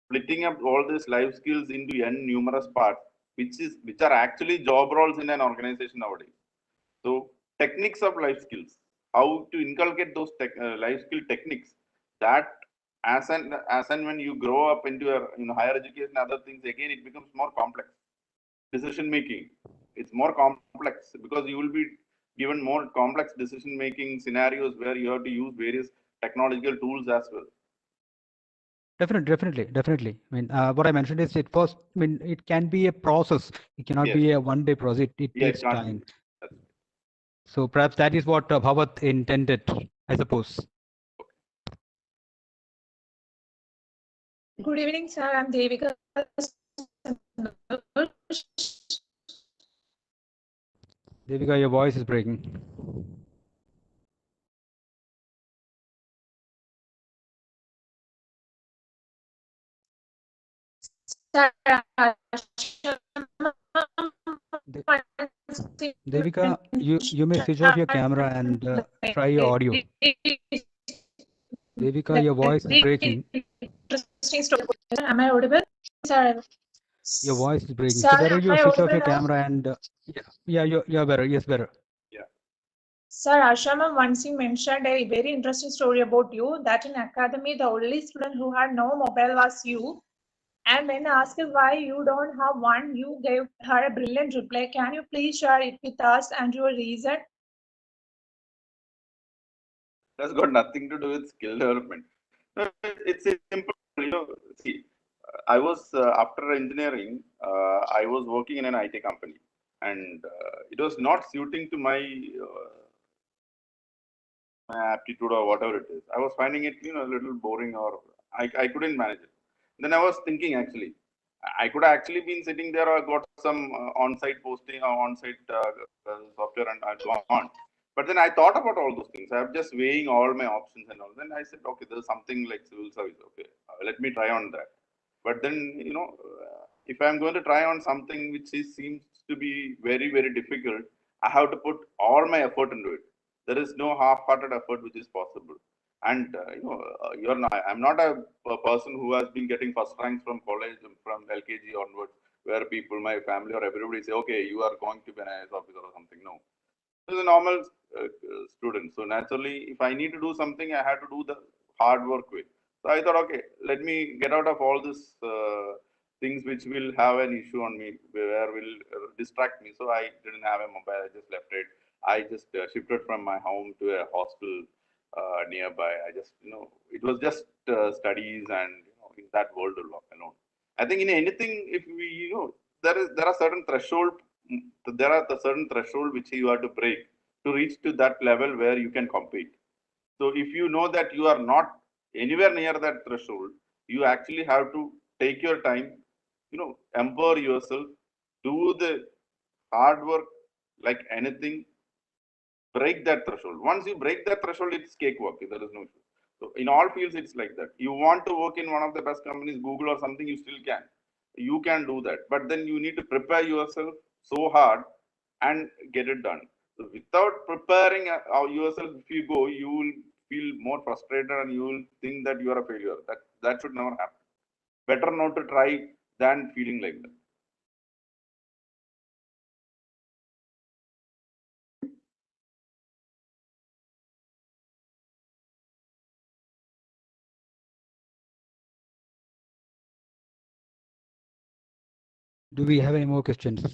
splitting up all these life skills into n numerous parts, which are actually job roles in an organization nowadays. So techniques of life skills, how to inculcate those life skill techniques, that as and when you grow up into your higher education, other things, again it becomes more complex. Decision making, it's more complex because you will be given more complex decision making scenarios where you have to use various technological tools as well. Definitely. I mean, what I mentioned is it can be a process. It cannot Yes. be a one-day process. It Yeah, takes it can't time. be. That's right. So perhaps that is what Bhavat intended, I suppose. Good evening, sir. I'm Devika. Devika, your voice is breaking. Sir, Devika, you may switch off your camera and try your audio. Devika, your voice is breaking. Interesting story. Am I audible? Sir, Your voice is breaking. Sir, So better am you I switch off audible your now? camera and yeah, you're better. Yes, better. Sir, Ashama once you mentioned a very interesting story about you, that in academy the only student who had no mobile was you. And when asked why you don't have one, you gave her a brilliant reply. Can you please share it with us and your reason? That's got nothing to do with skill development. No, it's simple. See, I was after engineering, I was working in an IT company, and it was not suiting to my aptitude or whatever it is. I was finding it, a little boring, or I couldn't manage it. Then I was thinking, actually, I could have actually been sitting there or got some on-site posting or on-site software and I'd gone on. But then I thought about all those things. I'm just weighing all my options and all. Then I said, okay, there's something like civil service. Okay, let me try on that. But then, if I'm going to try on something which seems to be very, very difficult, I have to put all my effort into it. There is no half-hearted effort which is possible. And I'm not a person who has been getting first ranks from college, from LKG onwards, where people, my family or everybody say, okay, you are going to be an IAS officer or something. No, it's a normal student. So naturally, if I need to do something, I have to do the hard work with. So I thought, okay, let me get out of all this things which will have an issue on me, where will distract me. So I didn't have a mobile. I just left it. I just shifted from my home to a hostel nearby. I just, it was just studies and in that world alone. I think in anything, if we, there are certain threshold, there are the certain threshold which you have to break to reach to that level where you can compete. So if you know that you are not anywhere near that threshold, you actually have to take your time, empower yourself, do the hard work like anything, break that threshold. Once you break that threshold, it's cakewalk. There is no issue. So in all fields, it's like that. You want to work in one of the best companies, Google or something, you still can. You can do that. But then you need to prepare yourself so hard and get it done. So without preparing yourself, if you go, you will feel more frustrated and you will think that you are a failure. That should never happen. Better not to try than feeling like that. Do we have any more questions?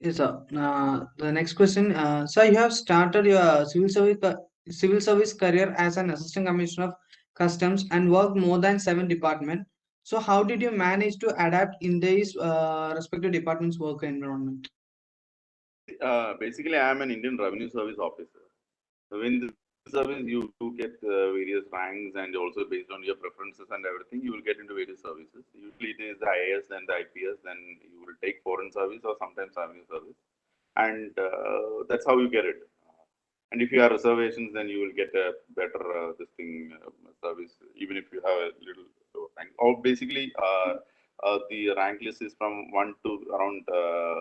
Yes, sir. The next question, sir, you have started your civil service career as an assistant commissioner of customs and worked more than 7 departments. So, how did you manage to adapt in these respective departments' work environment? Basically, I am an Indian Revenue Service officer. So in this service, you do get various ranks, and also based on your preferences and everything, you will get into various services. Usually, it is the IAS, then the IPS, then you will take foreign service or sometimes revenue service, and that's how you get it. And if you have reservations, then you will get a better service, even if you have a little low rank. Or basically, the rank list is from 1 to around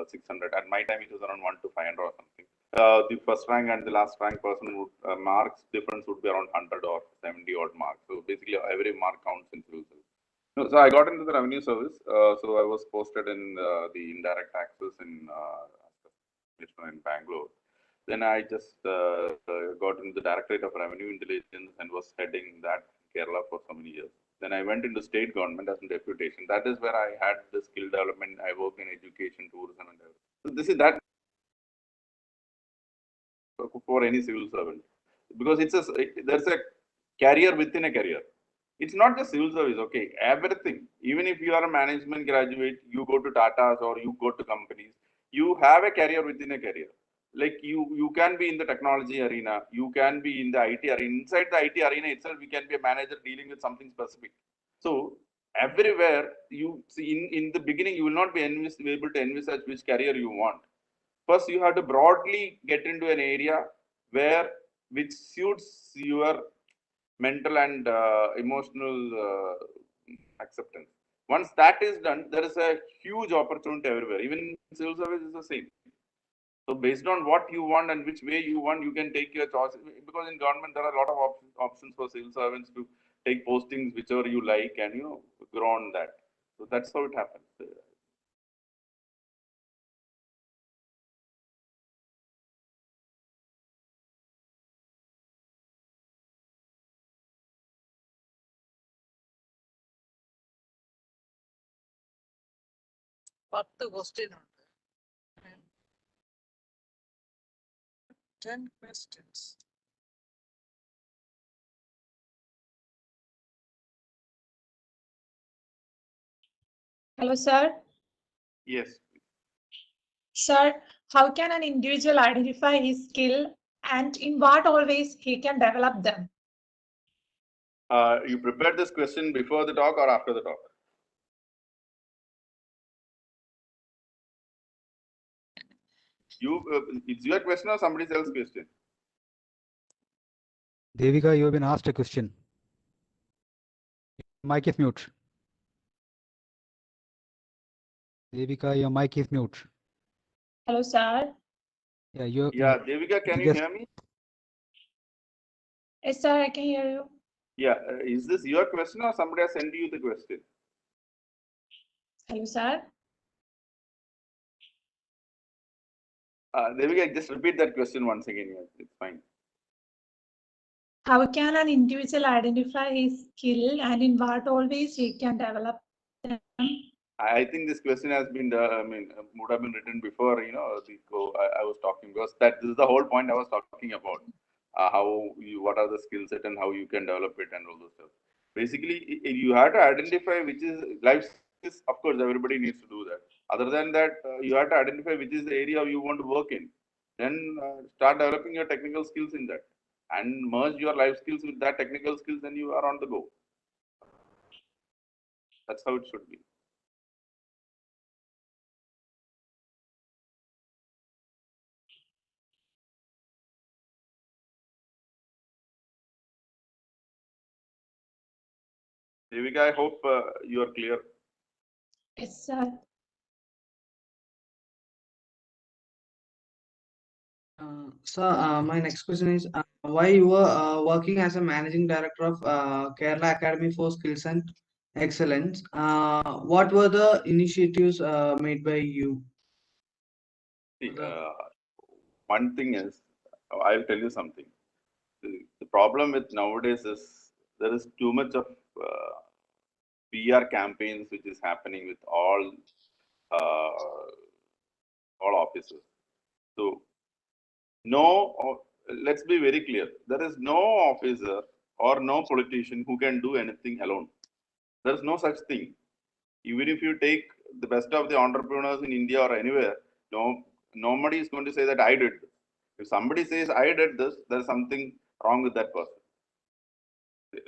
600. At my time, it was around 1 to 500 or something. the first rank and the last rank person would marks difference would be around 100 or 70 odd marks. So basically, every mark counts in civil service. No, so I got into the revenue service. So I was posted in the indirect taxes in Bangalore. Then I just got into the Directorate of Revenue Intelligence and was heading that in Kerala for so many years. Then I went into state government as a deputation. That is where I had the skill development. I work in education, tourism, and everything. So this is that for any civil servant, because there's a career within a career. It's not just civil service, okay? Everything. Even if you are a management graduate, you go to Tata's or you go to companies, you have a career within a career. Like you can be in the technology arena, you can be in the IT arena. Inside the IT arena itself, you can be a manager dealing with something specific. So everywhere you see in the beginning, you will not be able to envisage which career you want. First, you have to broadly get into an area which suits your mental and emotional acceptance. Once that is done, there is a huge opportunity everywhere. Even civil service is the same. So based on what you want and which way you want, you can take your choice. Because in government, there are a lot of options for civil servants to take postings whichever you like and grow on that. So that's how it happens. Question. 10 questions. Hello, sir. Yes. Sir, how can an individual identify his skill and in what all ways he can develop them? You prepared this question before the talk or after the talk? It's your question or somebody else's question? Devika, you have been asked a question. Mic is mute. Devika, your mic is mute. Hello, sir. Yeah, Devika, can you hear me? Yes, sir, I can hear you. Yeah, is this your question or somebody has sent you the question? Hello, sir. Devika, just repeat that question once again. Yes, it's fine. How can an individual identify his skill and in what all ways he can develop them? I think this question has been, would have been written before, I was talking, because this is the whole point I was talking about. What are the skill set and how you can develop it and all those stuff. Basically, you have to identify which is life skills. Of course, everybody needs to do that. Other than that, you have to identify which is the area you want to work in. Then start developing your technical skills in that and merge your life skills with that technical skills, then you are on the go. That's how it should be. Devika, I hope you are clear. Yes, sir. My next question is why you were working as a managing director of Kerala Academy for Skills and Excellence. What were the initiatives made by you? See, one thing is, I'll tell you something. The problem with nowadays is there is too much of PR campaigns which is happening with all officers. So let's be very clear. There is no officer or no politician who can do anything alone. There is no such thing. Even if you take the best of the entrepreneurs in India or anywhere, nobody is going to say that I did this. If somebody says I did this, there's something wrong with that person.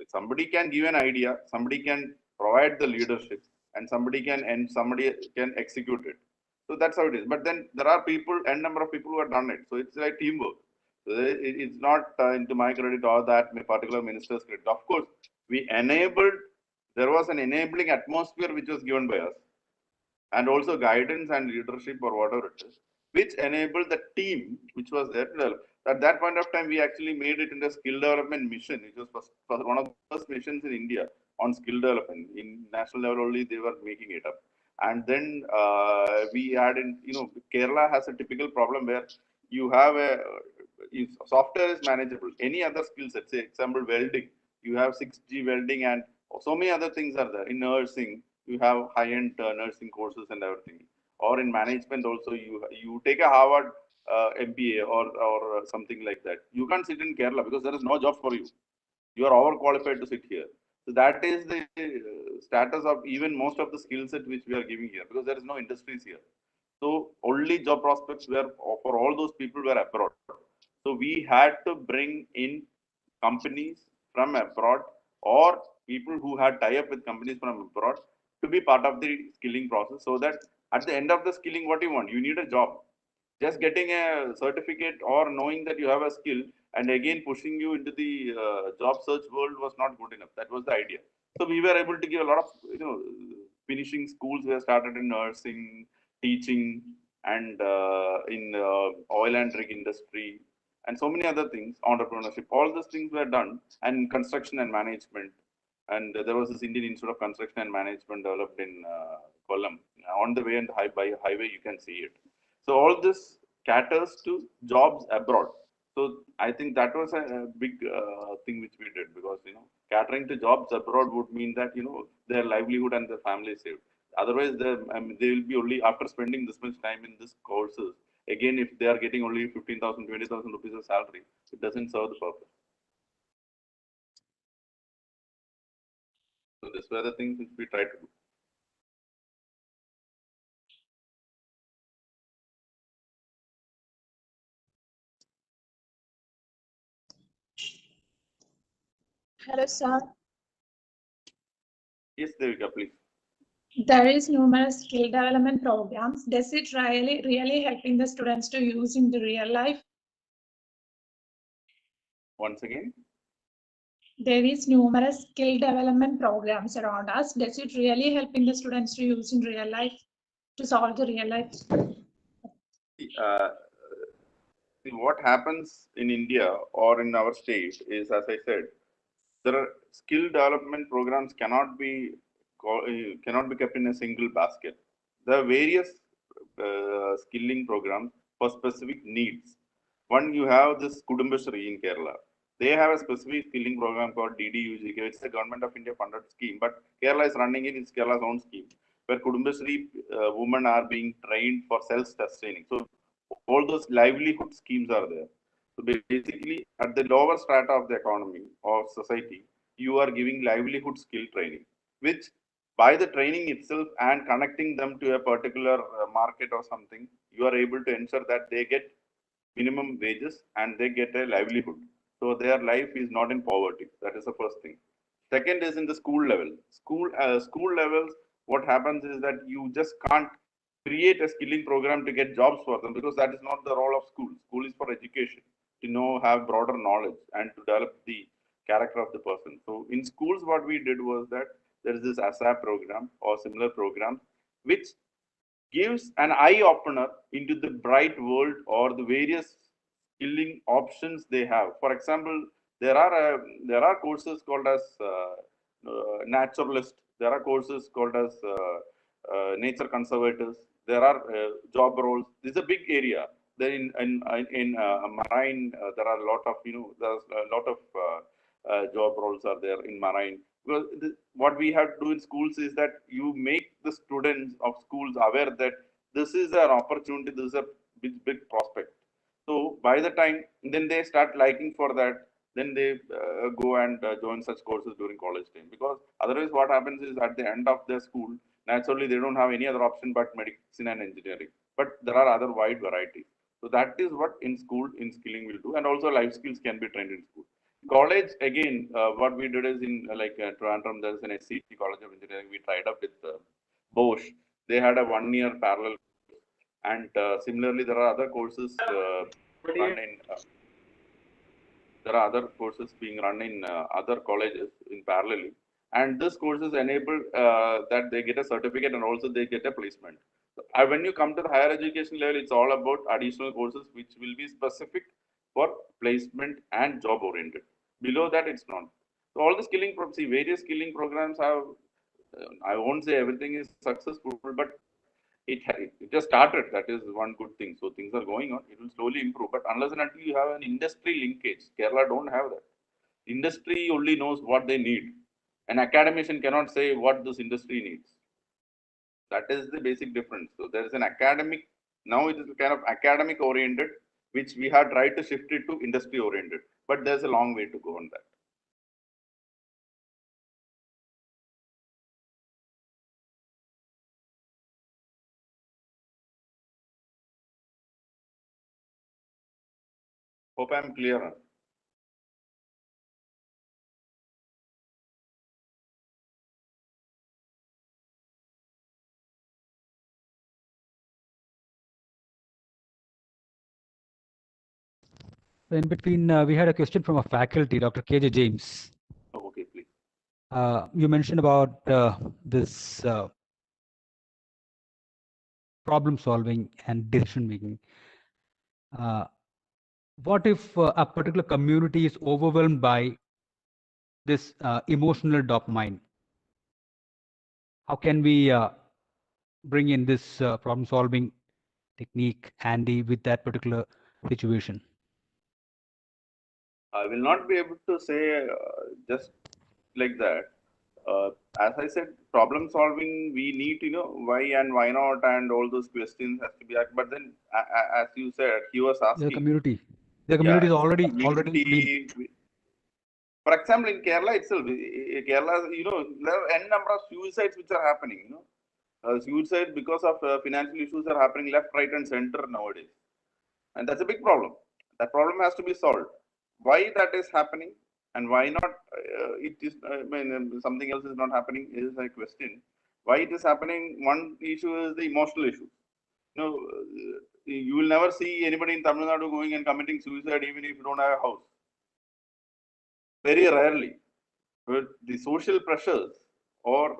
Somebody can give an idea, somebody can provide the leadership, and somebody can execute it. So that's how it is. But then there are n number of people who have done it. So it's like teamwork. So it's not into my credit or that particular minister's credit. Of course, there was an enabling atmosphere which was given by us, and also guidance and leadership or whatever it is. which enabled the team which was there to develop. At that point of time, we actually made it into a skill development mission, which was one of the first missions in India on skill development. In national level only, they were making it up. And then we had in, Kerala has a typical problem where you have if software is manageable, any other skill set, say example welding, you have 6G welding and so many other things are there. In nursing, you have high-end nursing courses and everything. Or in management also, you take a Harvard MBA or something like that. You can't sit in Kerala because there is no job for you. You are overqualified to sit here. So that is the status of even most of the skill set which we are giving here because there is no industries here. So only job prospects were for all those people were abroad. So we had to bring in companies from abroad or people who had tie up with companies from abroad to be part of the skilling process so that at the end of the skilling, what you want? You need a job. Just getting a certificate or knowing that you have a skill and again pushing you into the job search world was not good enough. That was the idea. So we were able to give a lot of, finishing schools were started in nursing, teaching, and in oil and rig industry, and so many other things, entrepreneurship. All those things were done, and construction and management. And there was this Indian Institute of Construction and Management developed in Kollam. On the way and by highway, you can see it. So all this caters to jobs abroad. So I think that was a big thing which we did because catering to jobs abroad would mean that their livelihood and their family is saved. Otherwise, they will be only after spending this much time in these courses. Again, if they are getting only 15,000, 20,000 rupees of salary, it doesn't serve the purpose. So these were the things which we tried to do. Hello, sir. Yes, Devika, please. There is numerous skill development programs. Does it really helping the students to use in the real life? Once again. There is numerous skill development programs around us. Does it really helping the students to use in real life to solve the real life? What happens in India or in our state is, as I said, there are skill development programs cannot be kept in a single basket. There are various skilling programs for specific needs. One, you have this Kudumbashree in Kerala. They have a specific skilling program called DDUGK. It's a government of India funded scheme, but Kerala is running it. It's Kerala's own scheme where Kudumbashree women are being trained for self-sustaining. So all those livelihood schemes are there. So basically, at the lower strata of the economy or society, you are giving livelihood skill training, which by the training itself and connecting them to a particular market or something, you are able to ensure that they get minimum wages and they get a livelihood. So their life is not in poverty. That is the first thing. Second is in the school level. School levels, what happens is that you just can't create a skilling program to get jobs for them because that is not the role of school. School is for education, to have broader knowledge and to develop the character of the person. So in schools, what we did was that there is this ASAP program or similar program, which gives an eye opener into the bright world or the various skilling options they have. For example, there are courses called as naturalist. There are courses called as nature conservators. There are job roles. This is a big area. Then in marine, there are a lot of there's a lot of job roles are there in marine. Because what we have to do in schools is that you make the students of schools aware that this is an opportunity. This is a big prospect. So by the time then they start liking for that, then they go and join such courses during college time. Because otherwise, what happens is at the end of their school, naturally they don't have any other option but medicine and engineering. But there are other wide varieties. So that is what in school in skilling will do, and also life skills can be trained in school. College again, what we did is in Trivandrum, there's an SCT College of Engineering. We tried up with Bosch. They had a 1 year parallel, and similarly there are other courses run in. There are other courses being run in other colleges in parallel, and this courses enable that they get a certificate and also they get a placement. So when you come to the higher education level, it's all about additional courses which will be specific for placement and job oriented. Below that, it's not. So all the skilling, see, various skilling programs have, I won't say everything is successful, but it just started. That is one good thing. So things are going on. It will slowly improve. But unless and until you have an industry linkage, Kerala don't have that. Industry only knows what they need. An academician cannot say what this industry needs. That is the basic difference. So there is an academic, now it is kind of academic oriented, which we have tried to shift it to industry oriented. But there's a long way to go on that. Hope I'm clear. In between, we had a question from a faculty, Dr. KJ James. Oh, okay, please. You mentioned about this problem solving and decision making. What if a particular community is overwhelmed by this emotional dopamine? How can we bring in this problem solving technique handy with that particular situation? I will not be able to say just like that. As I said, problem solving, we need to know why and why not, and all those questions has to be asked. But then, as you said, he was asking. The community is already been. For example, in Kerala itself, Kerala, there are n number of suicides which are happening. Suicide because of financial issues are happening left, right, and center nowadays, and that's a big problem. That problem has to be solved. Why that is happening and why not? It is something else is not happening is a question. Why it is happening? One issue is the emotional issue. You will never see anybody in Tamil Nadu going and committing suicide even if you don't have a house. Very rarely. But the social pressures, or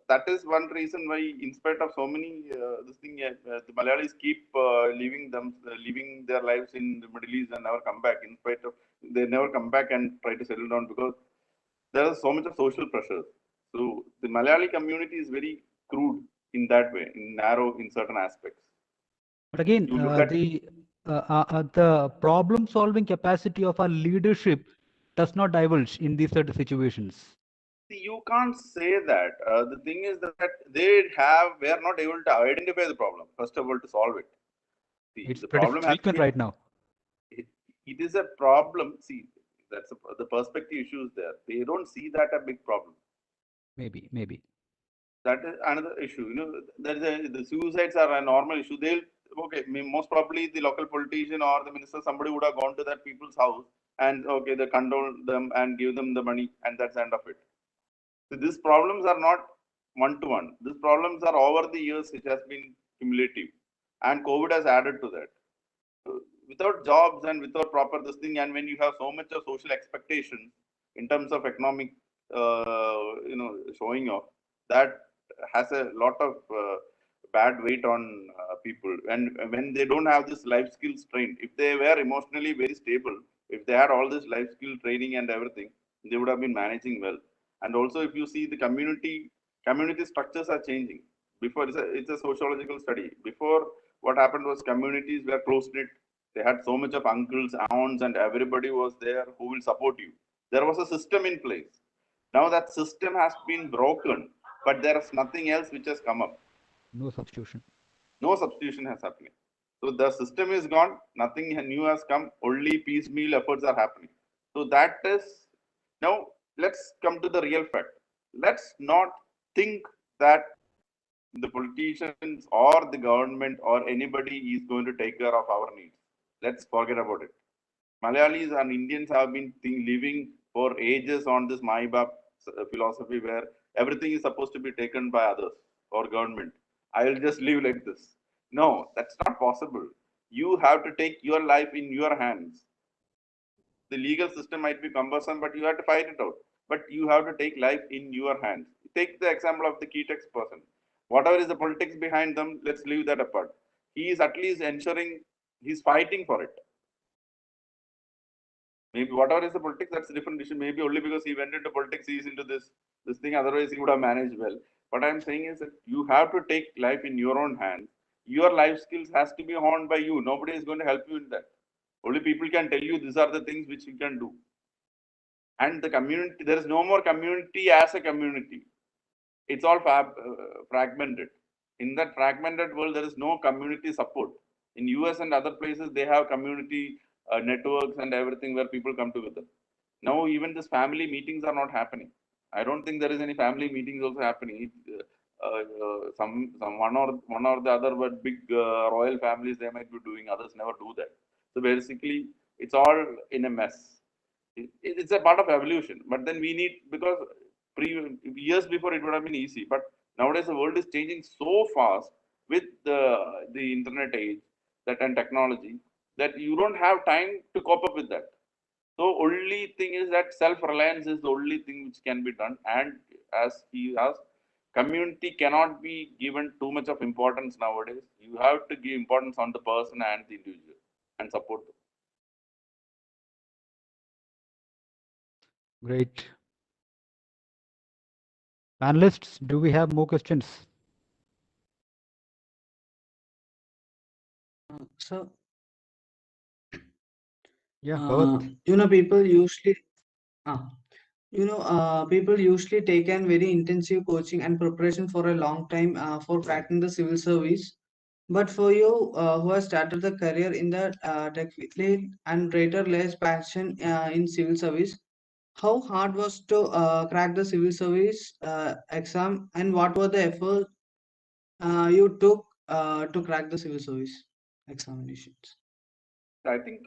that is one reason why, in spite of so many the Malayalis keep living their lives in the Middle East and never come back. In spite of, they never come back and try to settle down because there is so much of social pressure. So the Malayali community is very crude in that way, in narrow in certain aspects. But again, the problem-solving capacity of our leadership does not divulge in these certain situations. You can't say that. The thing is that we are not able to identify the problem, first of all, to solve it. It's the pretty problem frequent right now. It is a problem. See, that's the perspective issues there. They don't see that a big problem. Maybe. That is another issue. The suicides are a normal issue. Most probably the local politician or the minister, somebody would have gone to that people's house and they condole them and give them the money, and that's the end of it. So these problems are not one-to-one. These problems are over the years, which has been cumulative, and COVID has added to that. So without jobs and without proper this thing, and when you have so much of social expectations in terms of economic, showing off, that has a lot of bad weight on people. And when they don't have this life skills trained, if they were emotionally very stable, if they had all this life skill training and everything, they would have been managing well. And also, if you see the community structures are changing. Before, it's a sociological study. Before, what happened was communities were close knit. They had so much of uncles, aunts, and everybody was there who will support you. There was a system in place. Now that system has been broken, but there is nothing else which has come up. No substitution. No substitution has happened. So the system is gone. Nothing new has come. Only piecemeal efforts are happening. So that is, now let's come to the real fact. Let's not think that the politicians or the government or anybody is going to take care of our needs. Let's forget about it. Malayalis and Indians have been living for ages on this Maibab philosophy where everything is supposed to be taken by others or government. I will just live like this. No, that's not possible. You have to take your life in your hands. The legal system might be cumbersome, but you have to fight it out. But you have to take life in your hands. Take the example of the key text person. Whatever is the politics behind them, let's leave that apart. He is at least ensuring he's fighting for it. Maybe whatever is the politics, that's a different issue. Maybe only because he went into politics, he's into this thing. Otherwise, he would have managed well. What I'm saying is that you have to take life in your own hands. Your life skills has to be honed by you. Nobody is going to help you in that. Only people can tell you these are the things which you can do. And the community, there is no more community as a community. It's all fragmented. In that fragmented world, there is no community support. In US and other places, they have community networks and everything where people come together. Now, even this family meetings are not happening. I don't think there is any family meetings also happening. Some one or the other, but big royal families they might be doing. Others never do that. So basically, it's all in a mess. It's a part of evolution. But then we need, because years before it would have been easy, but nowadays the world is changing so fast with the internet age that and technology that you don't have time to cope up with that. So only thing is that self-reliance is the only thing which can be done. And as he asked, community cannot be given too much of importance nowadays. You have to give importance on the person and the individual and support them. Great. Panelists, do we have more questions? So, Yeah, Bhavat. people usually, people usually take an very intensive coaching and preparation for a long time for cracking the civil service. But for you, who has started the career in the tech field and greater less passion in civil service, how hard was to crack the civil service exam, and what were the effort you took to crack the civil service examinations? I think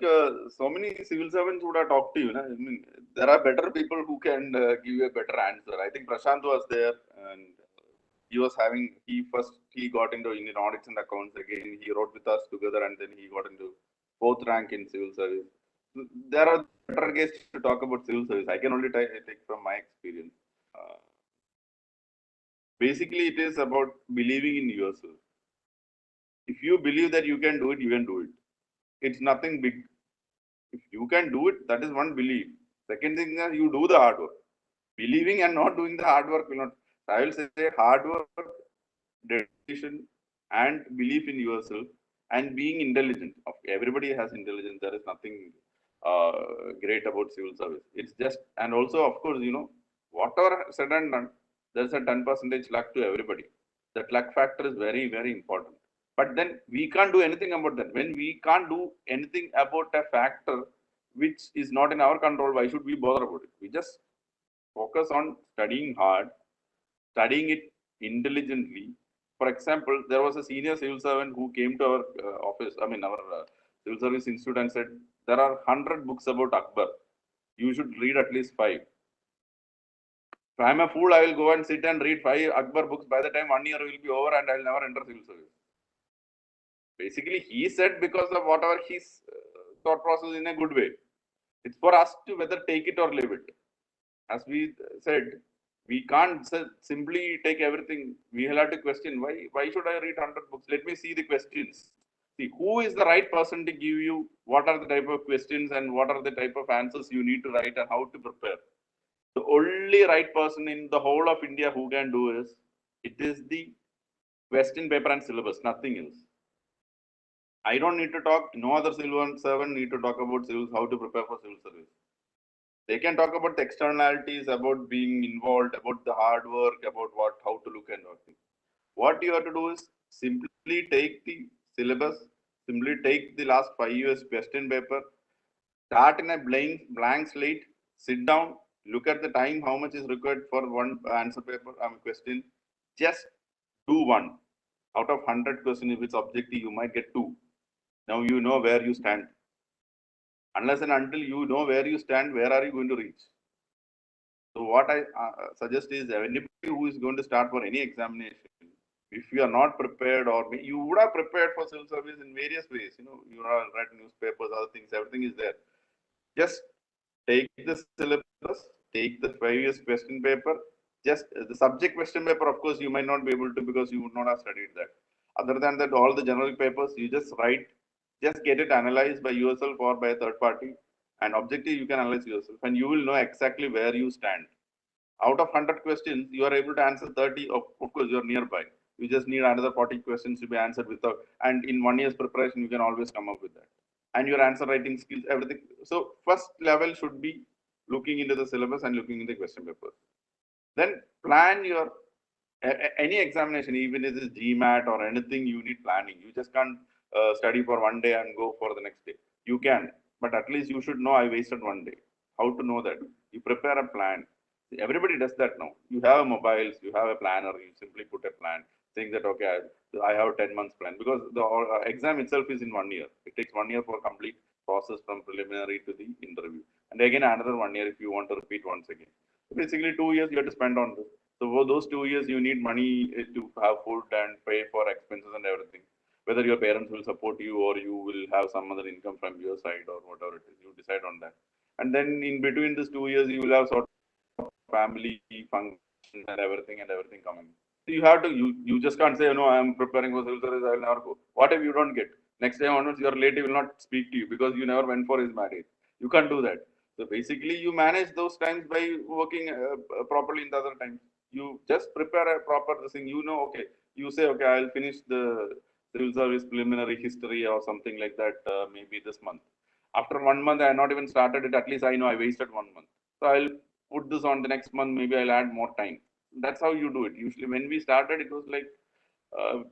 so many civil servants would have talked to you. I mean, there are better people who can give you a better answer. I think Prashant was there, and he was having. He got into Indian audits and accounts again. He wrote with us together, and then he got into fourth rank in civil service. There are better guests to talk about civil service. I can only take from my experience. Uh, Basically, it is about believing in yourself. If you believe that you can do it, you can do it. It's nothing big. If you can do it, that is one belief. Second thing is you do the hard work. Believing and not doing the hard work will not. I will say hard work, dedication, and belief in yourself, and being intelligent. Everybody has intelligence. There is nothing great about civil service. It's just, and also, of course, whatever said and done, there's a 10% luck to everybody. That luck factor is very, very important. But then we can't do anything about that. When we can't do anything about a factor which is not in our control, why should we bother about it? We just focus on studying hard, studying it intelligently. For example, there was a senior civil servant who came to our office, our civil service institute, and said, there are 100 books about Akbar. You should read at least 5. If I'm a fool, I will go and sit and read 5 Akbar books. By the time 1 year will be over and I'll never enter civil service. Basically, he said because of whatever his thought process in a good way. It's for us to whether take it or leave it. As we said, we can't simply take everything. We will have to question, why should I read 100 books? Let me see the questions. See, who is the right person to give you what are the type of questions and what are the type of answers you need to write and how to prepare. The only right person in the whole of India who can do is, it is the question paper and syllabus, nothing else. I don't need to talk, no other civil servant need to talk about how to prepare for civil service. They can talk about the externalities, about being involved, about the hard work, about how to look and everything. What you have to do is simply take the syllabus, simply take the last 5 years question paper, start in a blank slate, sit down, look at the time, how much is required for one answer paper, question. Just do one. Out of 100 questions, if it's objective, you might get 2. Now you know where you stand. Unless and until you know where you stand, where are you going to reach? So what I suggest is anybody who is going to start for any examination, if you are not prepared, or you would have prepared for civil service in various ways, you have read newspapers, other things, everything is there. Just take the syllabus, take the 5 years question paper, just the subject question paper, of course, you might not be able to because you would not have studied that. Other than that, all the general papers, you just write, just get it analyzed by yourself or by a third party. And objective, you can analyze yourself and you will know exactly where you stand. Out of 100 questions, you are able to answer 30. Of course, you're nearby. You just need another 40 questions to be answered without, and in 1 year's preparation, you can always come up with that. And your answer writing skills, everything. So first level should be looking into the syllabus and looking into the question papers. Then plan your any examination, even if it's GMAT or anything, you need planning. You just can't study for one day and go for the next day. You can, but at least you should know I wasted one day. How to know that? You prepare a plan. Everybody does that now. You have mobiles, you have a planner, you simply put a plan, saying that, okay, I have a 10 months plan because the exam itself is in 1 year. It takes 1 year for complete process from preliminary to the interview. And again, another 1 year if you want to repeat once again. So basically, 2 years you have to spend on this. So for those 2 years, you need money to have food and pay for expenses and everything. Whether your parents will support you or you will have some other income from your side or whatever it is, you decide on that. And then in between these 2 years, you will have sort of family functions and everything coming. So you have to, you just can't say, no, I'm preparing for civil service, I will never go. What if you don't get? Next time onwards, your relative will not speak to you because you never went for his marriage. You can't do that. So basically, you manage those times by working properly in the other times. You just prepare a proper thing. You know, okay, you say, okay, I'll finish the civil service preliminary history or something like that maybe this month. After 1 month, I have not even started it. At least I know I wasted 1 month. So I'll put this on the next month. Maybe I'll add more time. That's how you do it. Usually, when we started, it was like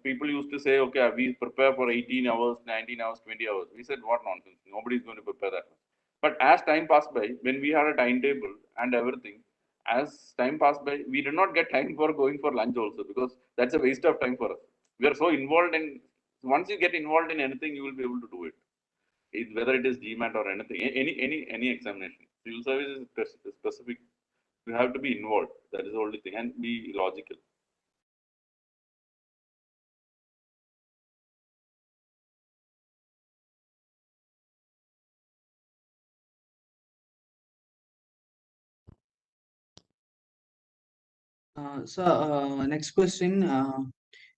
people used to say, okay, we prepare for 18 hours, 19 hours, 20 hours. We said, what nonsense? Nobody's going to prepare that much. But as time passed by, when we had a timetable and everything, as time passed by, we did not get time for going for lunch also because that's a waste of time for us. We are so involved in, once you get involved in anything, you will be able to do it. Whether it is GMAT or anything, any examination. Civil service is specific. You have to be involved. That is the only thing, and be logical. Next question.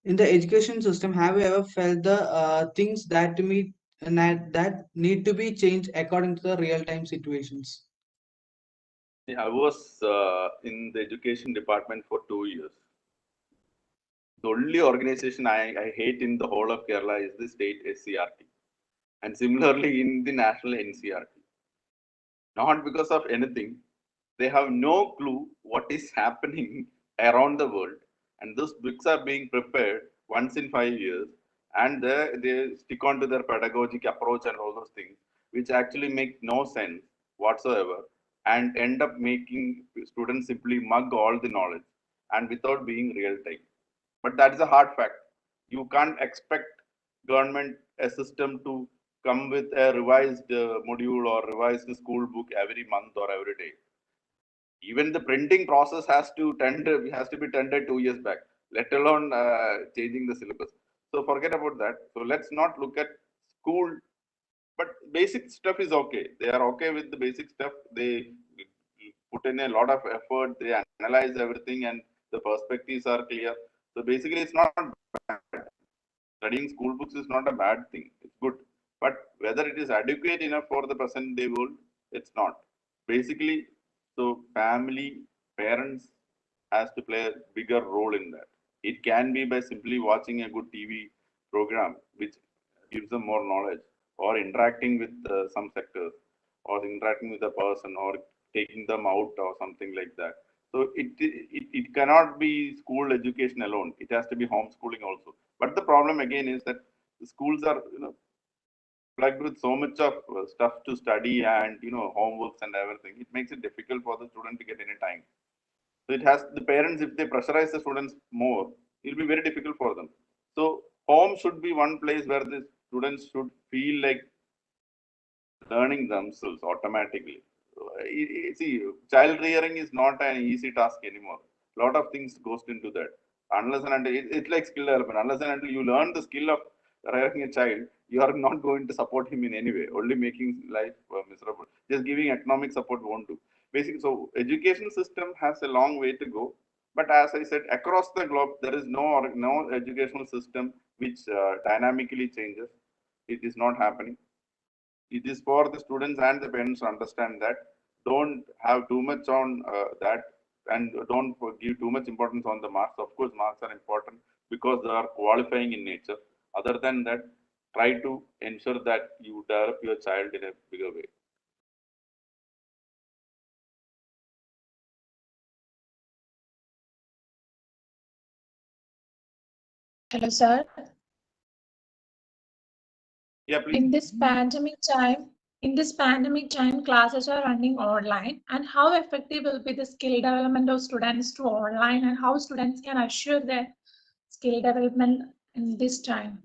In the education system, have you ever felt the things that need to be changed according to the real-time situations? I was in the education department for 2 years. The only organization I hate in the whole of Kerala is the state SCRT, and similarly in the national NCRT. Not because of anything, they have no clue what is happening around the world, and those books are being prepared once in 5 years, and they stick on to their pedagogic approach and all those things, which actually make no sense whatsoever, and end up making students simply mug all the knowledge and without being real time. But that is a hard fact. You can't expect government a system to come with a revised module or revised school book every month or every day. Even the printing process has to be tendered 2 years back, let alone changing the syllabus. So forget about that. So let's not look at school, but basic stuff is okay. They are okay with the basic stuff. They put in a lot of effort. They analyze everything, and the perspectives are clear. So basically, it's not bad. Studying school books is not a bad thing. It's good. But whether it is adequate enough for the present day world, it's not. Basically, so family, parents has to play a bigger role in that. It can be by simply watching a good TV program, which gives them more knowledge, or interacting with some sectors, or interacting with a person, or taking them out, or something like that. So it cannot be school education alone. It has to be homeschooling also. But the problem again is that the schools are plugged with so much of stuff to study and homeworks and everything. It makes it difficult for the student to get any time. So it has the parents, if they pressurize the students more, it will be very difficult for them. So home should be one place where the students should feel like learning themselves automatically. See, child rearing is not an easy task anymore. A lot of things goes into that. Unless and until it's like skill development. Unless and until you learn the skill of rearing a child, you are not going to support him in any way. Only making life miserable. Just giving economic support won't do. Basically, so education system has a long way to go. But as I said, across the globe, there is no educational system which dynamically changes. It is not happening. It is for the students and the parents to understand that. Don't have too much on that, and don't give too much importance on the marks. Of course, marks are important because they are qualifying in nature. Other than that, try to ensure that you develop your child in a bigger way. Hello, sir. Yeah, please. In this pandemic time, classes are running online, and how effective will be the skill development of students to online, and how students can assure their skill development in this time?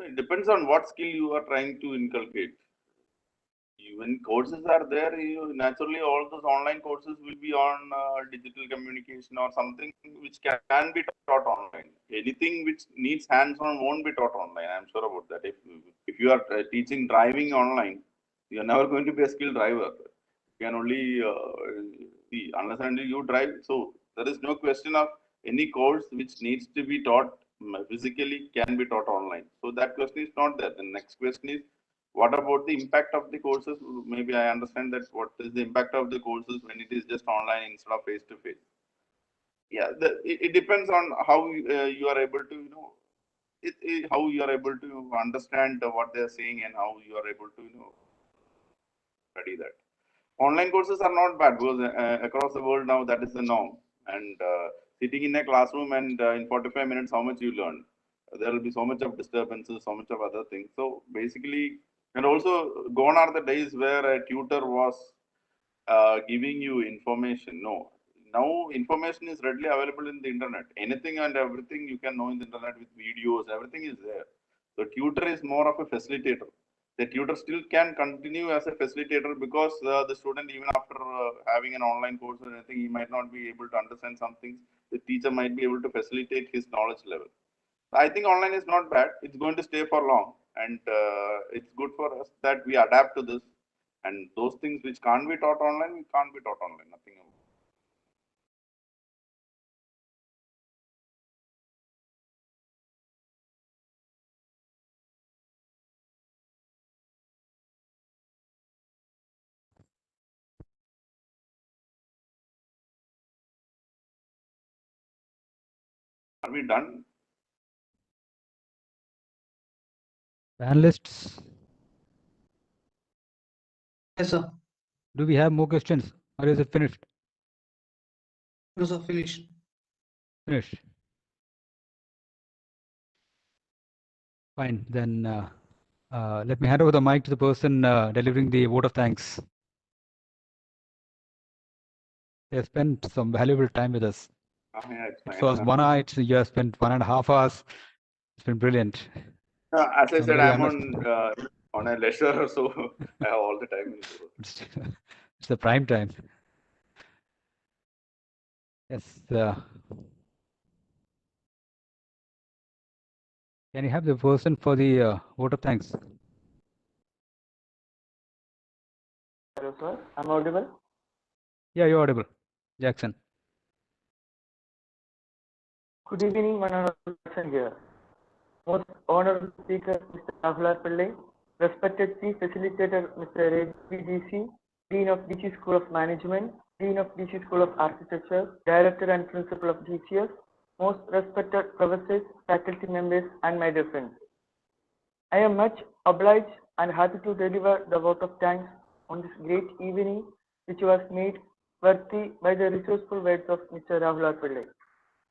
It depends on what skill you are trying to inculcate. Even courses are there, naturally all those online courses will be on digital communication or something which can be taught online. Anything which needs hands-on won't be taught online. I'm sure about that. If you are teaching driving online, you're never going to be a skilled driver. You can only see unless and you drive. So there is no question of any course which needs to be taught physically can be taught online. So that question is not there. The next question is, what about the impact of the courses? Maybe I understand that what is the impact of the courses when it is just online instead of face to face. Yeah, it depends on how you are able to, how you are able to understand what they are saying and how you are able to, study that. Online courses are not bad because across the world now that is the norm. And sitting in a classroom and in 45 minutes, how much you learn? There will be so much of disturbances, so much of other things. So basically, and also gone are the days where a tutor was giving you information. No, now information is readily available in the internet. Anything and everything you can know in the internet with videos, everything is there. The tutor is more of a facilitator. The tutor still can continue as a facilitator because the student, even after having an online course or anything, he might not be able to understand some things. The teacher might be able to facilitate his knowledge level. I think online is not bad. It's going to stay for long, and it's good for us that we adapt to this. And those things which can't be taught online, we can't be taught online. Nothing else. Are we done? Panelists, Yes, sir. do we have more questions or is it finished? No, sir. Finish. Finished. Fine. Then let me hand over the mic to the person delivering the vote of thanks. They have spent some valuable time with us. Yeah, it's It fine. was 1 hour. You have spent 1.5 hours. It's been brilliant. As I said, Somebody I'm on a leisure, so I have all the time in the world. It's the prime time. Yes. Can you have the person for the vote of thanks? Hello, sir. I'm audible. Yeah, you're audible. Jackson. Good evening, one honorable person here. Most honorable speaker, Mr. RAHUL R Pillai, respected chief facilitator, Mr. ABDC, Dean of DC School of Management, Dean of DC School of Architecture, Director and Principal of DCS, most respected professors, faculty members, and my dear friends. I am much obliged and happy to deliver the vote of thanks on this great evening, which was made worthy by the resourceful words of Mr. RAHUL R Pillai.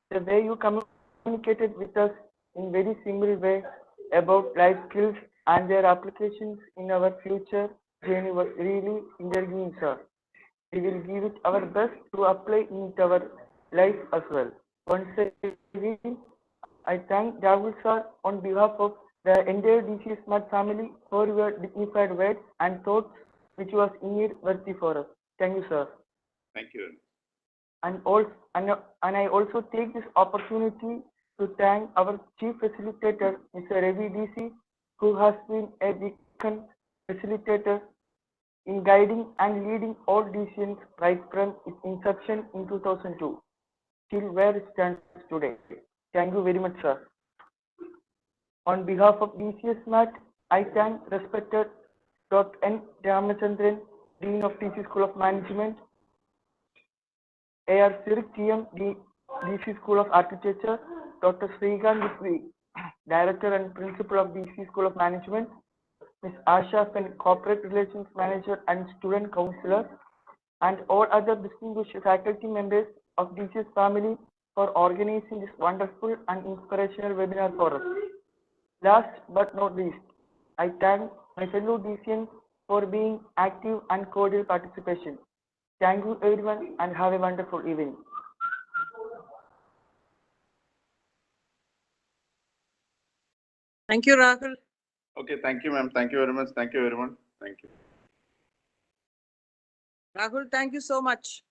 The way you communicated with us in very simple way about life skills and their applications in our future journey was really intriguing, sir. We will give it our best to apply in our life as well. Once again, I thank Rahul sir on behalf of the entire DCSMAT family for your dignified words and thoughts, which was indeed worthy for us. Thank you, sir. Thank you. And I also take this opportunity to thank our chief facilitator, Mr. Ravi DC, who has been a beacon facilitator in guiding and leading all DCNs right from its inception in 2002 till where it stands today. Thank you very much, sir. On behalf of DCSMAT, I thank respected Dr. N. Ramachandran, Dean of DC School of Management, A.R. Sirik, TM, DC School of Architecture, Dr. Srikanth Visri, Director and Principal of DC School of Management, Ms. Asha Fen, Corporate Relations Manager and Student Counselor, and all other distinguished faculty members of DCS family for organizing this wonderful and inspirational webinar for us. Last but not least, I thank my fellow DCNs for being active and cordial participation. Thank you everyone and have a wonderful evening. Thank you, Rahul. Okay, thank you, ma'am. Thank you very much. Thank you, everyone. Thank you. Rahul, thank you so much.